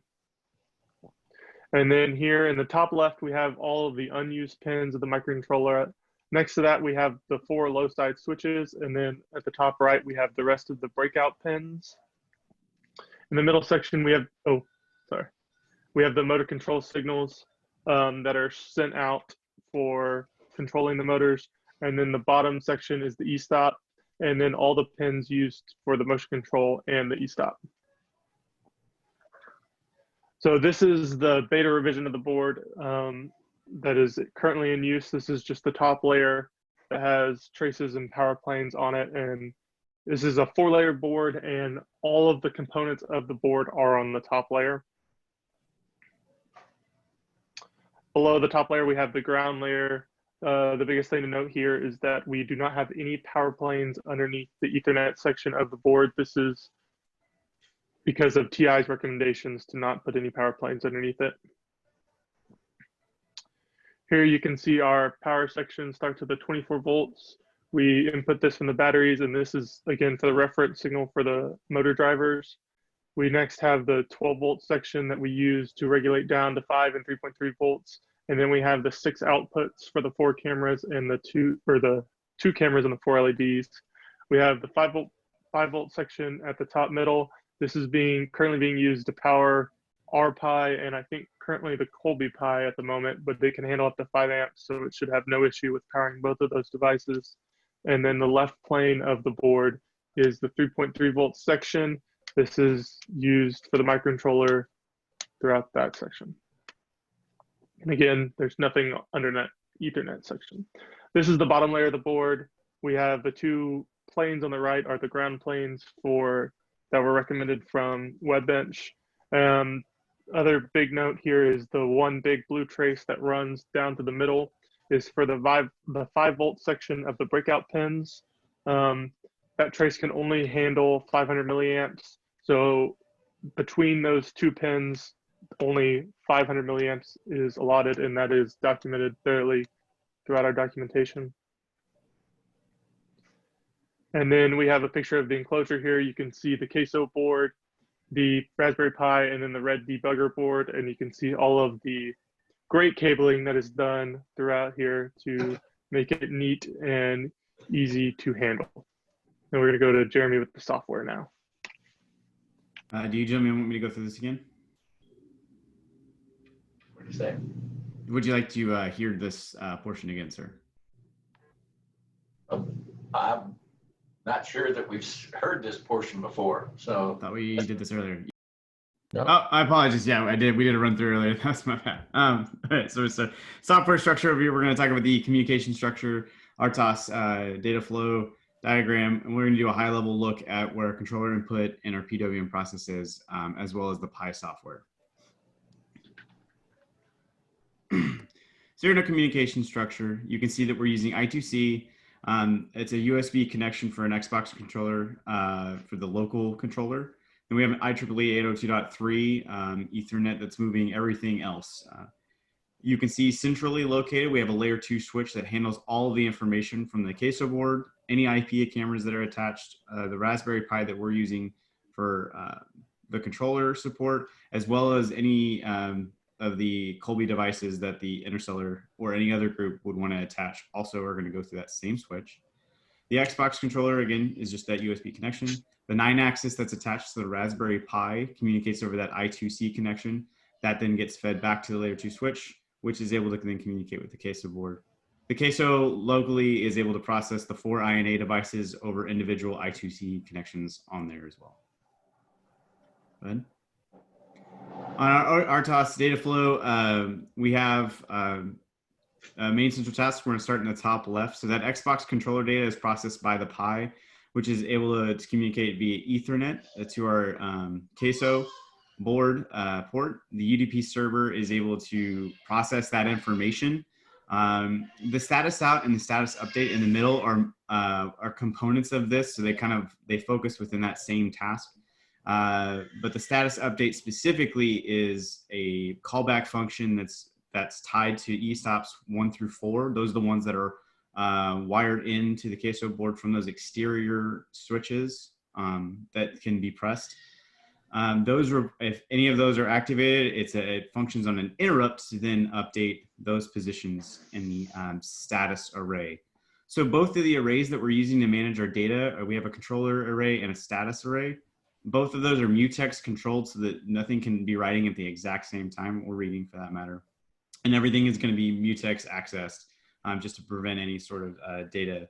And then here in the top left, we have all of the unused pins of the microcontroller. Next to that, we have the 4 low side switches. And then at the top right, we have the rest of the breakout pins. In the middle section, we have, we have the motor control signals that are sent out for controlling the motors. And then the bottom section is the e-stop, and then all the pins used for the motion control and the e-stop. So this is the beta revision of the board that is currently in use. This is just the top layer that has traces and power planes on it. And this is a 4-layer board, and all of the components of the board are on the top layer. Below the top layer, we have the ground layer. The biggest thing to note here is that we do not have any power planes underneath the Ethernet section of the board. This is because of TI's recommendations to not put any power planes underneath it. Here you can see our power section starts with the 24 volts. We input this from the batteries, and this is, again, for the reference signal for the motor drivers. We next have the 12 volt section that we use to regulate down to 5 and 3.3 volts. And then we have the 6 outputs for the 4 cameras and the 2 cameras and the 4 LEDs. We have the 5 volt section at the top middle. This is currently being used to power our Pi and I think currently the Colby Pi at the moment, but they can handle up to 5 amps, so it should have no issue with powering both of those devices. And then the left plane of the board is the 3.3 volt section. This is used for the microcontroller throughout that section. And again, there's nothing under that Ethernet section. This is the bottom layer of the board. We have the 2 planes on the right are the ground planes that were recommended from WebBench. Other big note here is the 1 big blue trace that runs down to the middle is for the 5 volt section of the breakout pins. That trace can only handle 500 milliamps. So between those 2 pins, only 500 milliamps is allotted, and that is documented thoroughly throughout our documentation. And then we have a picture of the enclosure here. You can see the queso board, the Raspberry Pi, and then the red debugger board, and you can see all of the great cabling that is done throughout here to make it neat and easy to handle. And we're going to go to Jeremy with the software now. Do you gentlemen want me to go through this again? What do you say? Would you like to hear this portion again, sir? I'm not sure that we've heard this portion before, so. I thought we did this earlier. No. Oh, I apologize. Yeah, I did. We did a run through earlier. That's my bad. All right, so it's a software structure over here. We're going to talk about the communication structure, RTOS, data flow diagram, and we're going to do a high-level look at where controller input and our PWM process is, as well as the Pi software. So here in our communication structure, you can see that we're using I2C. It's a USB connection for an Xbox controller for the local controller. And we have an IEEE 802.3 Ethernet that's moving everything else. You can see centrally located, we have a layer 2 switch that handles all of the information from the queso board, any IP cameras that are attached, the Raspberry Pi that we're using for the controller support, as well as any of the Colby devices that the Interstellar or any other group would want to attach also are going to go through that same switch. The Xbox controller, again, is just that USB connection. The 9-axis that's attached to the Raspberry Pi communicates over that I2C connection. That then gets fed back to the layer 2 switch, which is able to then communicate with the queso board. The queso locally is able to process the 4 INA devices over individual I2C connections on there as well. Go ahead. On our RTOS data flow, we have main central task. We're going to start in the top left. So that Xbox controller data is processed by the Pi, which is able to communicate via Ethernet to our queso board port. The UDP server is able to process that information. The status out and the status update in the middle are components of this, so they focus within that same task. But the status update specifically is a callback function that's tied to eStops 1 through 4. Those are the ones that are wired into the queso board from those exterior switches that can be pressed. If any of those are activated, it functions on an interrupt to then update those positions in the status array. So both of the arrays that we're using to manage our data, we have a controller array and a status array. Both of those are mutex controlled so that nothing can be writing at the exact same time or reading for that matter. And everything is going to be mutex accessed just to prevent any sort of data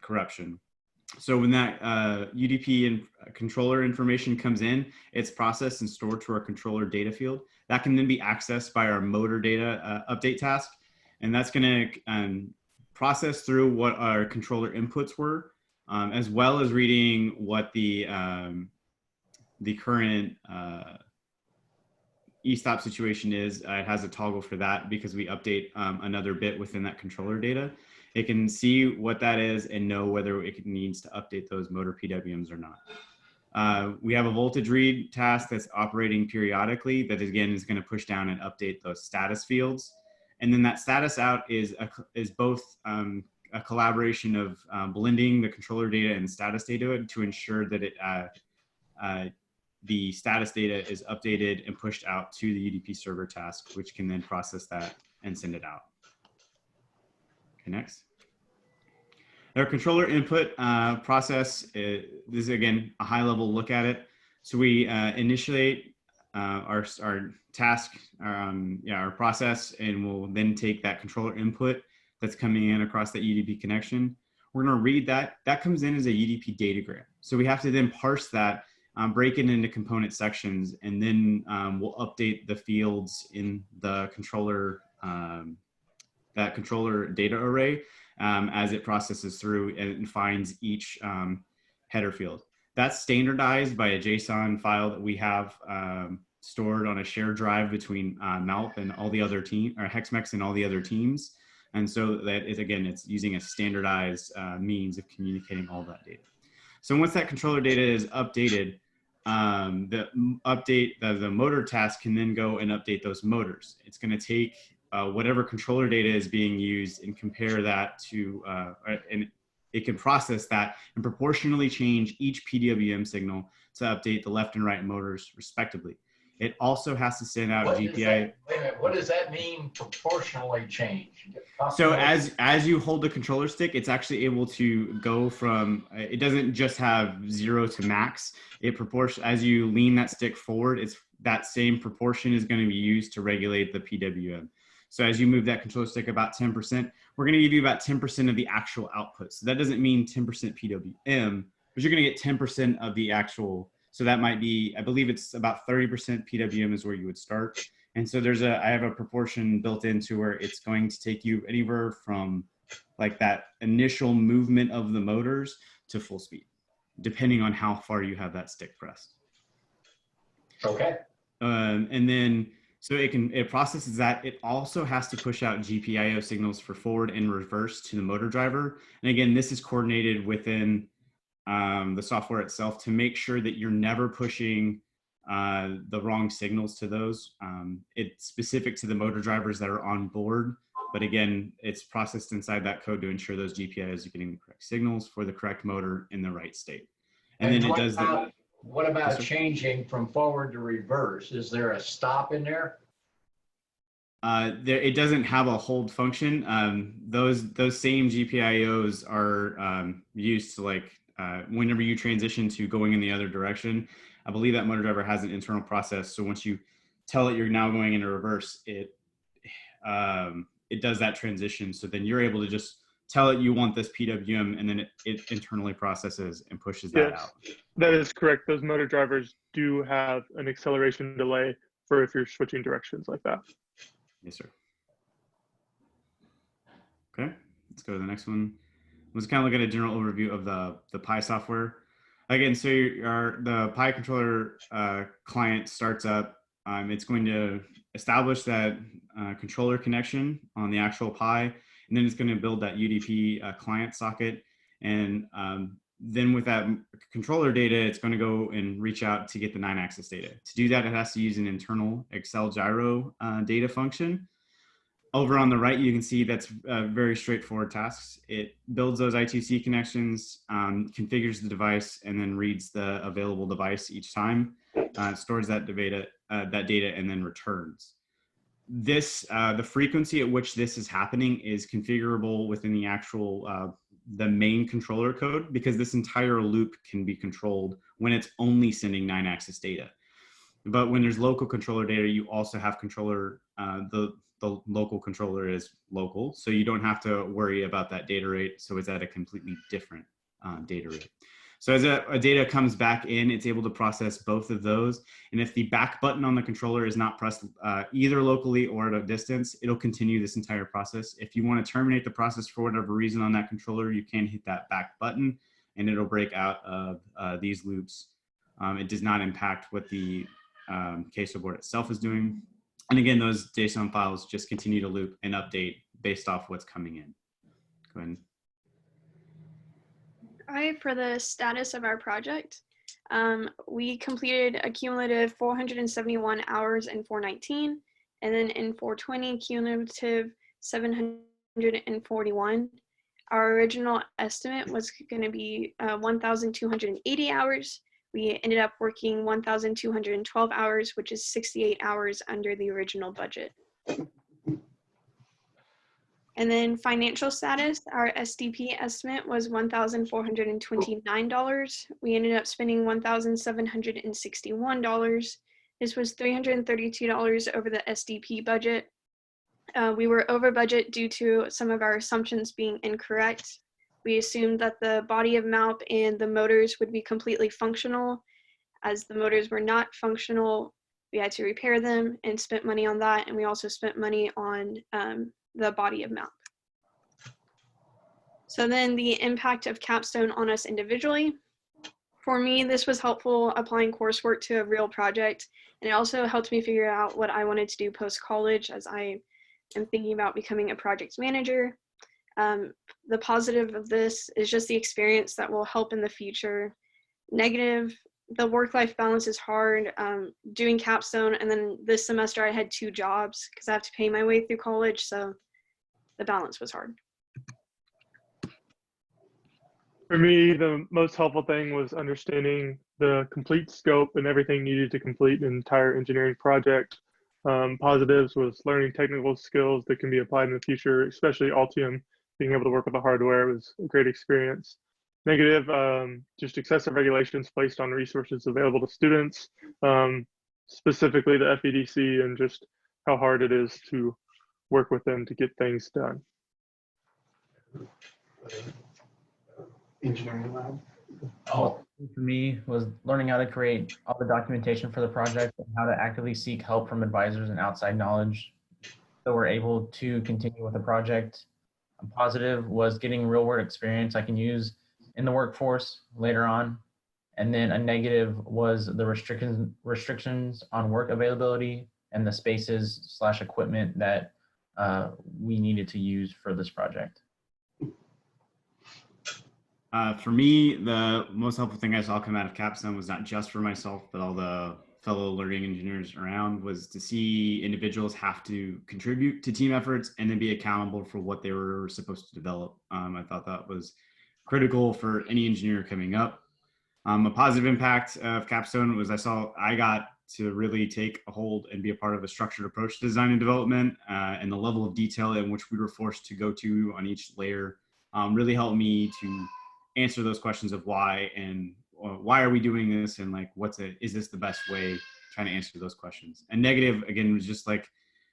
corruption. So when that UDP and controller information comes in, it's processed and stored to our controller data field. That can then be accessed by our motor data update task. And that's going to process through what our controller inputs were, as well as reading what the current eStop situation is. It has a toggle for that because we update another bit within that controller data. It can see what that is and know whether it needs to update those motor PWMs or not. We have a voltage read task that's operating periodically that again is going to push down and update those status fields. And then that status out is both a collaboration of blending the controller data and status data to ensure that the status data is updated and pushed out to the UDP server task, which can then process that and send it out. Okay, next. Our controller input process, this is again a high level look at it. So we initiate our task, our process, and we'll then take that controller input that's coming in across that UDP connection. We're going to read that. That comes in as a UDP datagram. So we have to then parse that, break it into component sections, and then we'll update the fields in the controller, that controller data array as it processes through and finds each header field. That's standardized by a JSON file that we have stored on a shared drive between MALP and all the other teams, or HxMx and all the other teams. And so that is, again, it's using a standardized means of communicating all that data. So once that controller data is updated, the motor task can then go and update those motors. It's going to take whatever controller data is being used and compare that to, and it can process that and proportionally change each PWM signal to update the left and right motors respectively. It also has to send out GPI. Wait a minute, what does that mean, proportionally change? So as you hold the controller stick, it's actually able to go from, it doesn't just have 0 to max. It as you lean that stick forward, it's that same proportion is going to be used to regulate the PWM. So as you move that controller stick about 10%, we're going to give you about 10% of the actual output. So that doesn't mean 10% PWM, but you're going to get 10% of the actual. So that might be, I believe it's about 30% PWM is where you would start. And so I have a proportion built into where it's going to take you anywhere from like that initial movement of the motors to full speed, depending on how far you have that stick pressed. Okay. And then, so it processes that. It also has to push out GPIO signals for forward and reverse to the motor driver. And again, this is coordinated within the software itself to make sure that you're never pushing the wrong signals to those. It's specific to the motor drivers that are on board, but again, it's processed inside that code to ensure those GPIOs are getting the correct signals for the correct motor in the right state. And then it does the. What Yes, about sir. changing from forward to reverse? Is there a stop in there? It doesn't have a hold function. Those same GPIOs are used to whenever you transition to going in the other direction. I believe that motor driver has an internal process. So once you tell it you're now going into reverse, it does that transition. So then you're able to just tell it you want this PWM, and then it internally processes and pushes that out. That is correct. Those motor drivers do have an acceleration delay for if you're switching directions like that. Yes, sir. Okay, let's go to the next one. Let's kind of look at a general overview of the Pi software. Again, so the Pi controller client starts up. It's going to establish that controller connection on the actual Pi, and then it's going to build that UDP client socket. And then with that controller data, it's going to go and reach out to get the 9-axis data. To do that, it has to use an internal Excel gyro data function. Over on the right, you can see that's very straightforward tasks. It builds those I2C connections, configures the device, and then reads the available device each time, stores that data, and then returns. The frequency at which this is happening is configurable within the actual the main controller code, because this entire loop can be controlled when it's only sending 9-axis data. But when there's local controller data, you also have controller, the local controller is local, so you don't have to worry about that data rate. So it's at a completely different data rate. So as a data comes back in, it's able to process both of those. And if the back button on the controller is not pressed either locally or at a distance, it'll continue this entire process. If you want to terminate the process for whatever reason on that controller, you can hit that back button and it'll break out of these loops. It does not impact what the queso board itself is doing. And again, those JSON files just continue to loop and update based off what's coming in. Go ahead. All right, for the status of our project, we completed a cumulative 471 hours in 419, and then in 420, cumulative 741. Our original estimate was going to be 1,280 hours. We ended up working 1,212 hours, which is 68 hours under the original budget. And then financial status, our SDP estimate was $1,429. We ended up spending $1,761. This was $332 over the SDP budget. We were over budget due to some of our assumptions being incorrect. We assumed that the body of MALP and the motors would be completely functional. As the motors were not functional, we had to repair them and spent money on that. And we also spent money on the body of MALP. So then the impact of Capstone on us individually. For me, this was helpful applying coursework to a real project. And it also helped me figure out what I wanted to do post-college, as I am thinking about becoming a project manager. The positive of this is just the experience that will help in the future. Negative, the work-life balance is hard. Doing Capstone, and then this semester I had 2 jobs because I have to pay my way through college, so the balance was hard. For me, the most helpful thing was understanding the complete scope and everything needed to complete an entire engineering project. Positives was learning technical skills that can be applied in the future, especially Altium. Being able to work with the hardware was a great experience. Negative, just excessive regulations placed on resources available to students, specifically the FEDC, and just how hard it is to work with them to get things done. Engineering lab. For me was learning how to create all the documentation for the project and how to actively seek help from advisors and outside knowledge so we're able to continue with the project. A positive was getting real world experience I can use in the workforce later on. And then a negative was the restrictions on work availability and the spaces / equipment that we needed to use for this project. For me, the most helpful thing I saw come out of Capstone was not just for myself, but all the fellow learning engineers around was to see individuals have to contribute to team efforts and then be accountable for what they were supposed to develop. I thought that was critical for any engineer coming up. A positive impact of Capstone was I got to really take a hold and be a part of a structured approach to design and development, and the level of detail in which we were forced to go to on each layer really helped me to answer those questions of why and why are we doing this, and like is this the best way, trying to answer those questions. And negative again was just like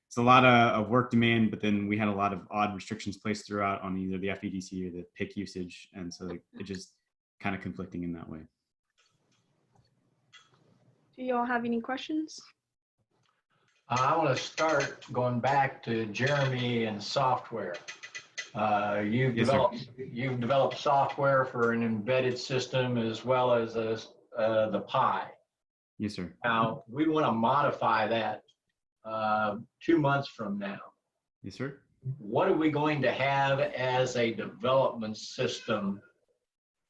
it's a lot of work demand, but then we had a lot of odd restrictions placed throughout on either the FEDC or the PIC usage, and so like, it just kind of conflicting in that way. Do you all have any questions? I want to start going back to Jeremy and software. You've developed software for an embedded system as well as the Pi. Yes, sir. Now we want to modify that 2 months from now. Yes, sir. What are we going to have as a development system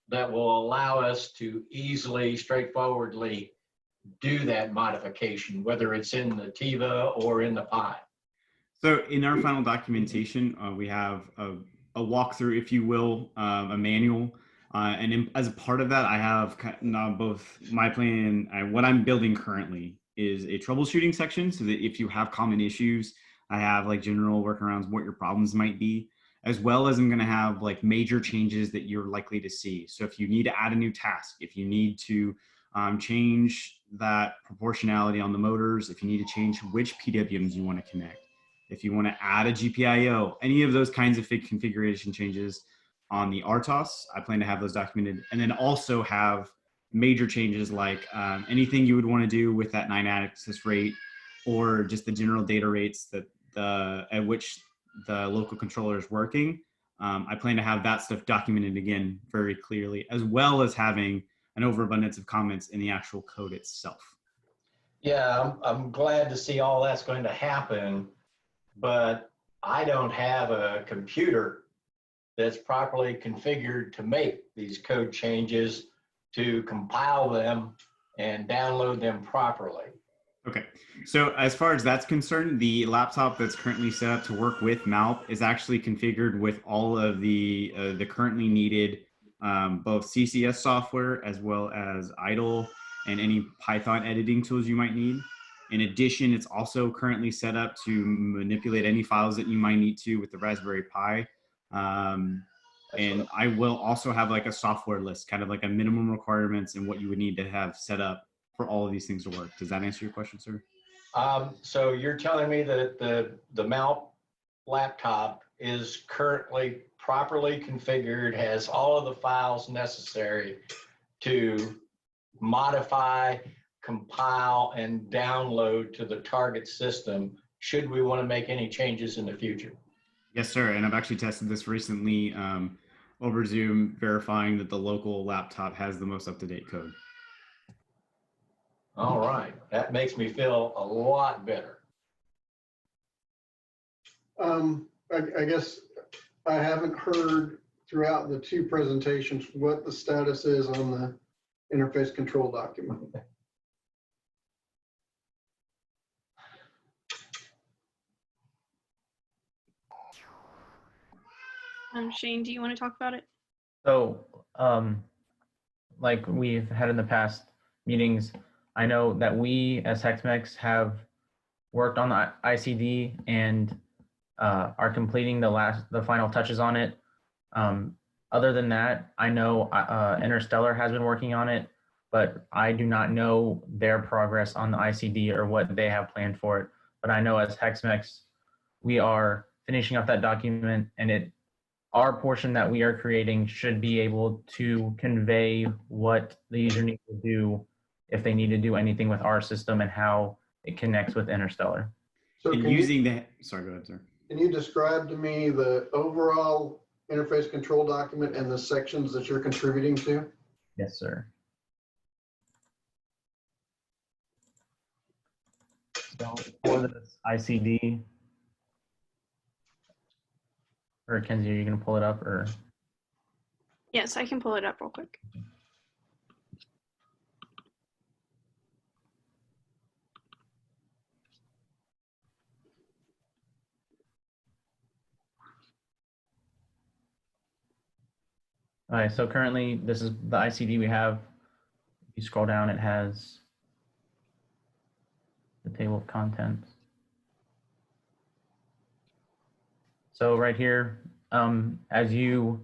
that will allow us to easily, straightforwardly do that modification, whether it's in the TIVA or in the Pi? So in our final documentation, we have a walkthrough, if you will, a manual. As a part of that, I have both my plan and what I'm building currently is a troubleshooting section, so that if you have common issues, I have like general workarounds, what your problems might be, as well as I'm going to have like major changes that you're likely to see. So if you need to add a new task, if you need to change that proportionality on the motors, if you need to change which PWMs you want to connect, if you want to add a GPIO, any of those kinds of configuration changes on the RTOS, I plan to have those documented, and then also have major changes like anything you would want to do with that 9-axis rate, or just the general data rates that at which the local controller is working. I plan to have that stuff documented again very clearly, as well as having an overabundance of comments in the actual code itself. Yeah, I'm glad to see all that's going to happen, but I don't have a computer that's properly configured to make these code changes, to compile them and download them properly. Okay, so as far as that's concerned, the laptop that's currently set up to work with MALP is actually configured with all of the currently needed both CCS software as well as idle and any Python editing tools you might need. In addition, it's also currently set up to manipulate any files that you might need to with the Raspberry Pi. And I will also have like a software list, kind of like a minimum requirements and what you would need to have set up for all of these things to work. Does that answer your question, sir? So you're telling me that the MALP laptop is currently properly configured, has all of the files necessary to modify, compile, and download to the target system should we want to make any changes in the future? Yes, sir. And I've actually tested this recently over Zoom, verifying that the local laptop has the most up-to-date code. All right, that makes me feel a lot better. I guess I haven't heard throughout the two presentations what the status is on the interface control document. Shane, do you want to talk about it? So, like we've had in the past meetings, I know that we as HxMx have worked on the ICD and are completing the final touches on it. Other than that, I know Interstellar has been working on it, but I do not know their progress on the ICD or what they have planned for it. But I know as HxMx, we are finishing up that document, and our portion that we are creating should be able to convey what the user needs to do if they need to do anything with our system and how it connects with Interstellar. So And sorry, go ahead, sir. can you describe to me the overall interface control document and the sections that you're contributing to? Yes, sir. So for this ICD, or Kenzie, are you going to pull it up, or? Yes, I can pull it up real quick. All right, so currently this is the ICD we have. If you scroll down, it has the table of contents. So right here, as you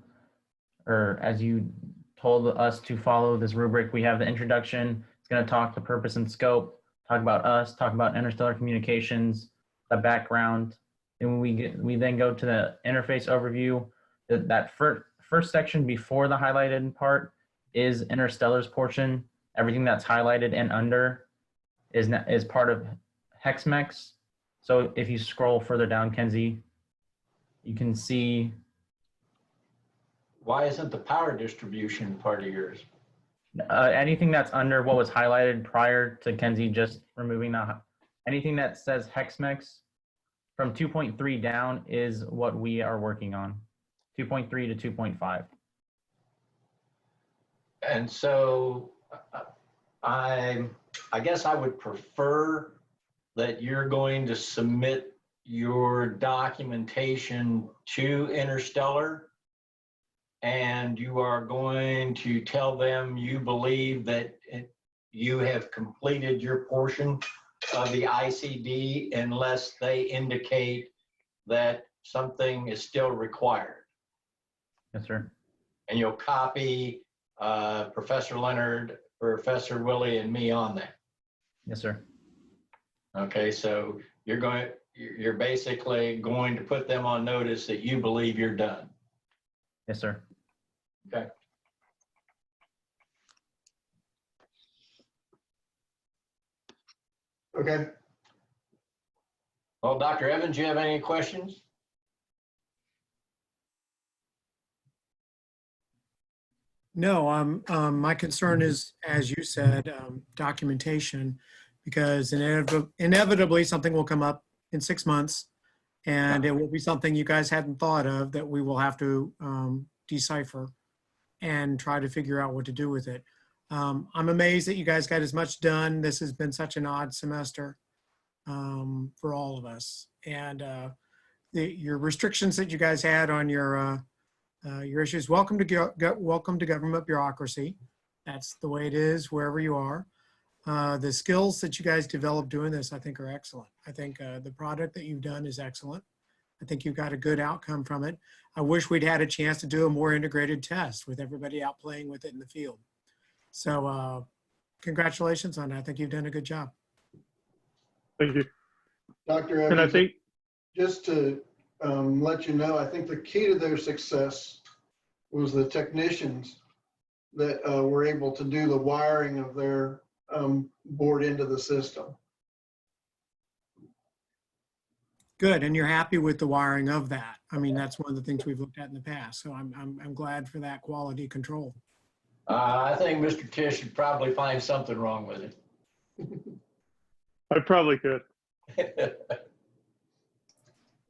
told us to follow this rubric, we have the introduction. It's going to talk the purpose and scope, talk about us, talk about interstellar communications, the background. And we then go to the interface overview. That first section before the highlighted part is Interstellar's portion. Everything that's highlighted and under is part of HxMx. So if you scroll further down, Kenzie, you can see. Why isn't the power distribution part of yours? Anything that's under what was highlighted prior to Kenzie just removing anything that says HxMx from 2.3 down is what we are working on, 2.3 to 2.5. And so I guess I would prefer that you're going to submit your documentation to Interstellar, and you are going to tell them you believe that you have completed your portion of the ICD unless they indicate that something is still required. Yes, sir. And you'll copy Professor Leonard, Professor Willie, and me on that. Yes, sir. Okay, so you're basically going to put them on notice that you believe you're done. Yes, sir. Okay. Okay. Well, Dr. Evans, do you have any questions? No, my concern is, as you said, documentation, because inevitably something will come up in 6 months, and it will be something you guys hadn't thought of that we will have to decipher and try to figure out what to do with it. I'm amazed that you guys got as much done. This has been such an odd semester for all of us, and your restrictions that you guys had on your issues. Welcome to government bureaucracy. That's the way it is wherever you are. The skills that you guys developed doing this, I think, are excellent. I think the product that you've done is excellent. I think you got a good outcome from it. I wish we'd had a chance to do a more integrated test with everybody out playing with it in the field. So congratulations on that. I think you've done a good job. Thank you. Dr. And I Evans, think, just to let you know, I think the key to their success was the technicians that were able to do the wiring of their board into the system. Good, and you're happy with the wiring of that. I mean, that's one of the things we've looked at in the past. So I'm glad for that quality control. I think Mr. Tisch should probably find something wrong with it. I probably could.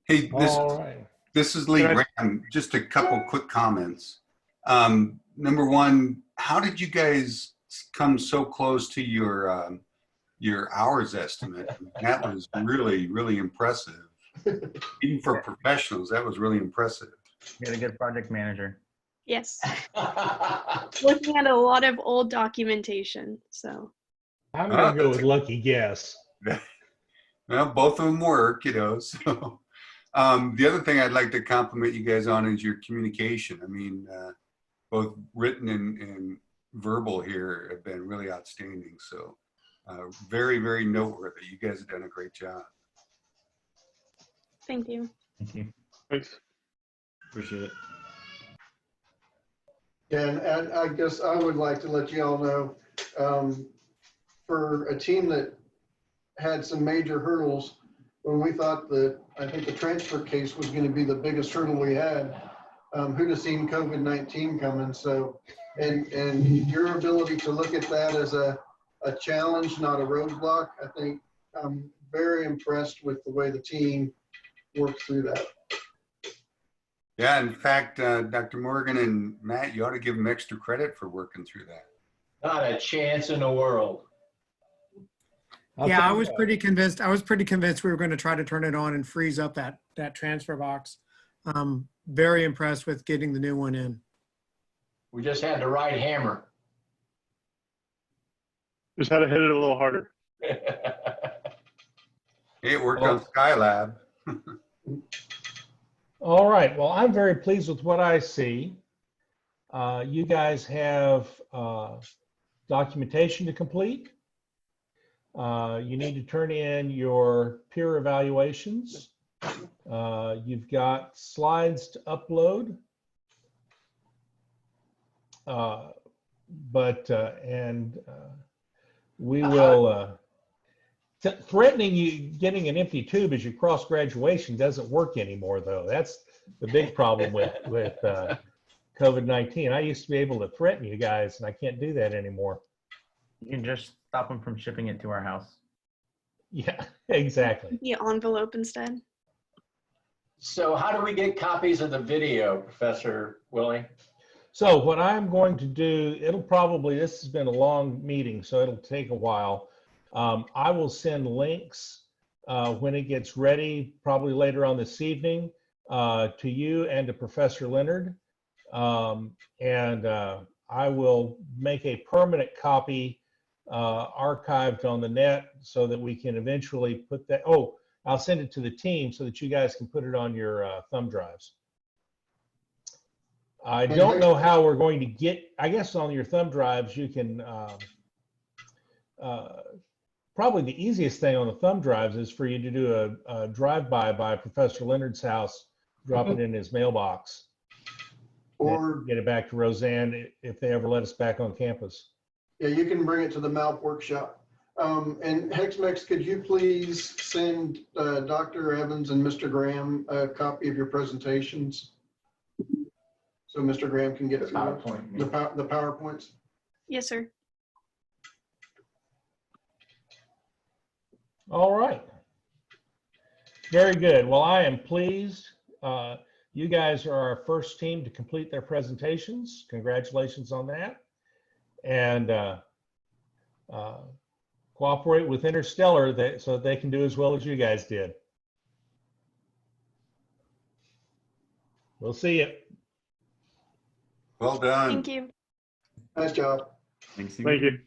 Hey, All right. this is Lee Can Graham. Just a couple quick comments. Number one, how did you guys come so close to your hours estimate? That was really, really impressive. Even for professionals, that was really impressive. You got a good project manager. Yes. Looking at a lot of old documentation, so. I'm going to go with lucky guess. Well, both of them work, you know. So, the other thing I'd like to compliment you guys on is your communication. I mean, both written and verbal here have been really outstanding. So, very, very noteworthy. You guys have done a great job. Thank you. Thank you. Thanks. Appreciate it. And I guess I would like to let you all know, for a team that had some major hurdles, when we thought that, I think the transfer case was going to be the biggest hurdle we had, who'd have seen COVID-19 coming? So, and your ability to look at that as a challenge, not a roadblock, I think I'm very impressed with the way the team worked through that. Yeah, in fact, Dr. Morgan and Matt, you ought to give them extra credit for working through that. Not a chance in the world. Yeah, I was pretty convinced. I was pretty convinced we were going to try to turn it on and freeze up that transfer box. Very impressed with getting the new one in. We just had the right hammer. Just had to hit it a little harder. It worked on Skylab. All right. Well, I'm very pleased with what I see. You guys have documentation to complete. You need to turn in your peer evaluations. You've got slides to upload. We will, threatening you getting an empty tube as you cross graduation doesn't work anymore, though. That's the big problem with COVID-19. I used to be able to threaten you guys, and I can't do that anymore. You can just stop them from shipping it to our house. Yeah, exactly. The envelope instead. So how do we get copies of the video, Professor Willie? So what I'm going to do, this has been a long meeting, so it'll take a while. I will send links when it gets ready, probably later on this evening, to you and to Professor Leonard. I will make a permanent copy archived on the net so that we can eventually put that. Oh, I'll send it to the team so that you guys can put it on your thumb drives. I don't know how we're going to get, I guess on your thumb drives, you can, probably the easiest thing on the thumb drives is for you to do a drive-by by Professor Leonard's house, drop it in his mailbox, or get it back to Roseanne if they ever let us back on campus. Yeah, you can bring it to the MALP workshop. And HxMx, could you please send Dr. Evans and Mr. Graham a copy of your presentations? So Mr. Graham can get The PowerPoint. the PowerPoints. Yes, sir. All right. Very good. Well, I am pleased. You guys are our first team to complete their presentations. Congratulations on that. And cooperate with Interstellar so they can do as well as you guys did. We'll see you. Well done. Thank you. Nice job. Thanks. Thank you.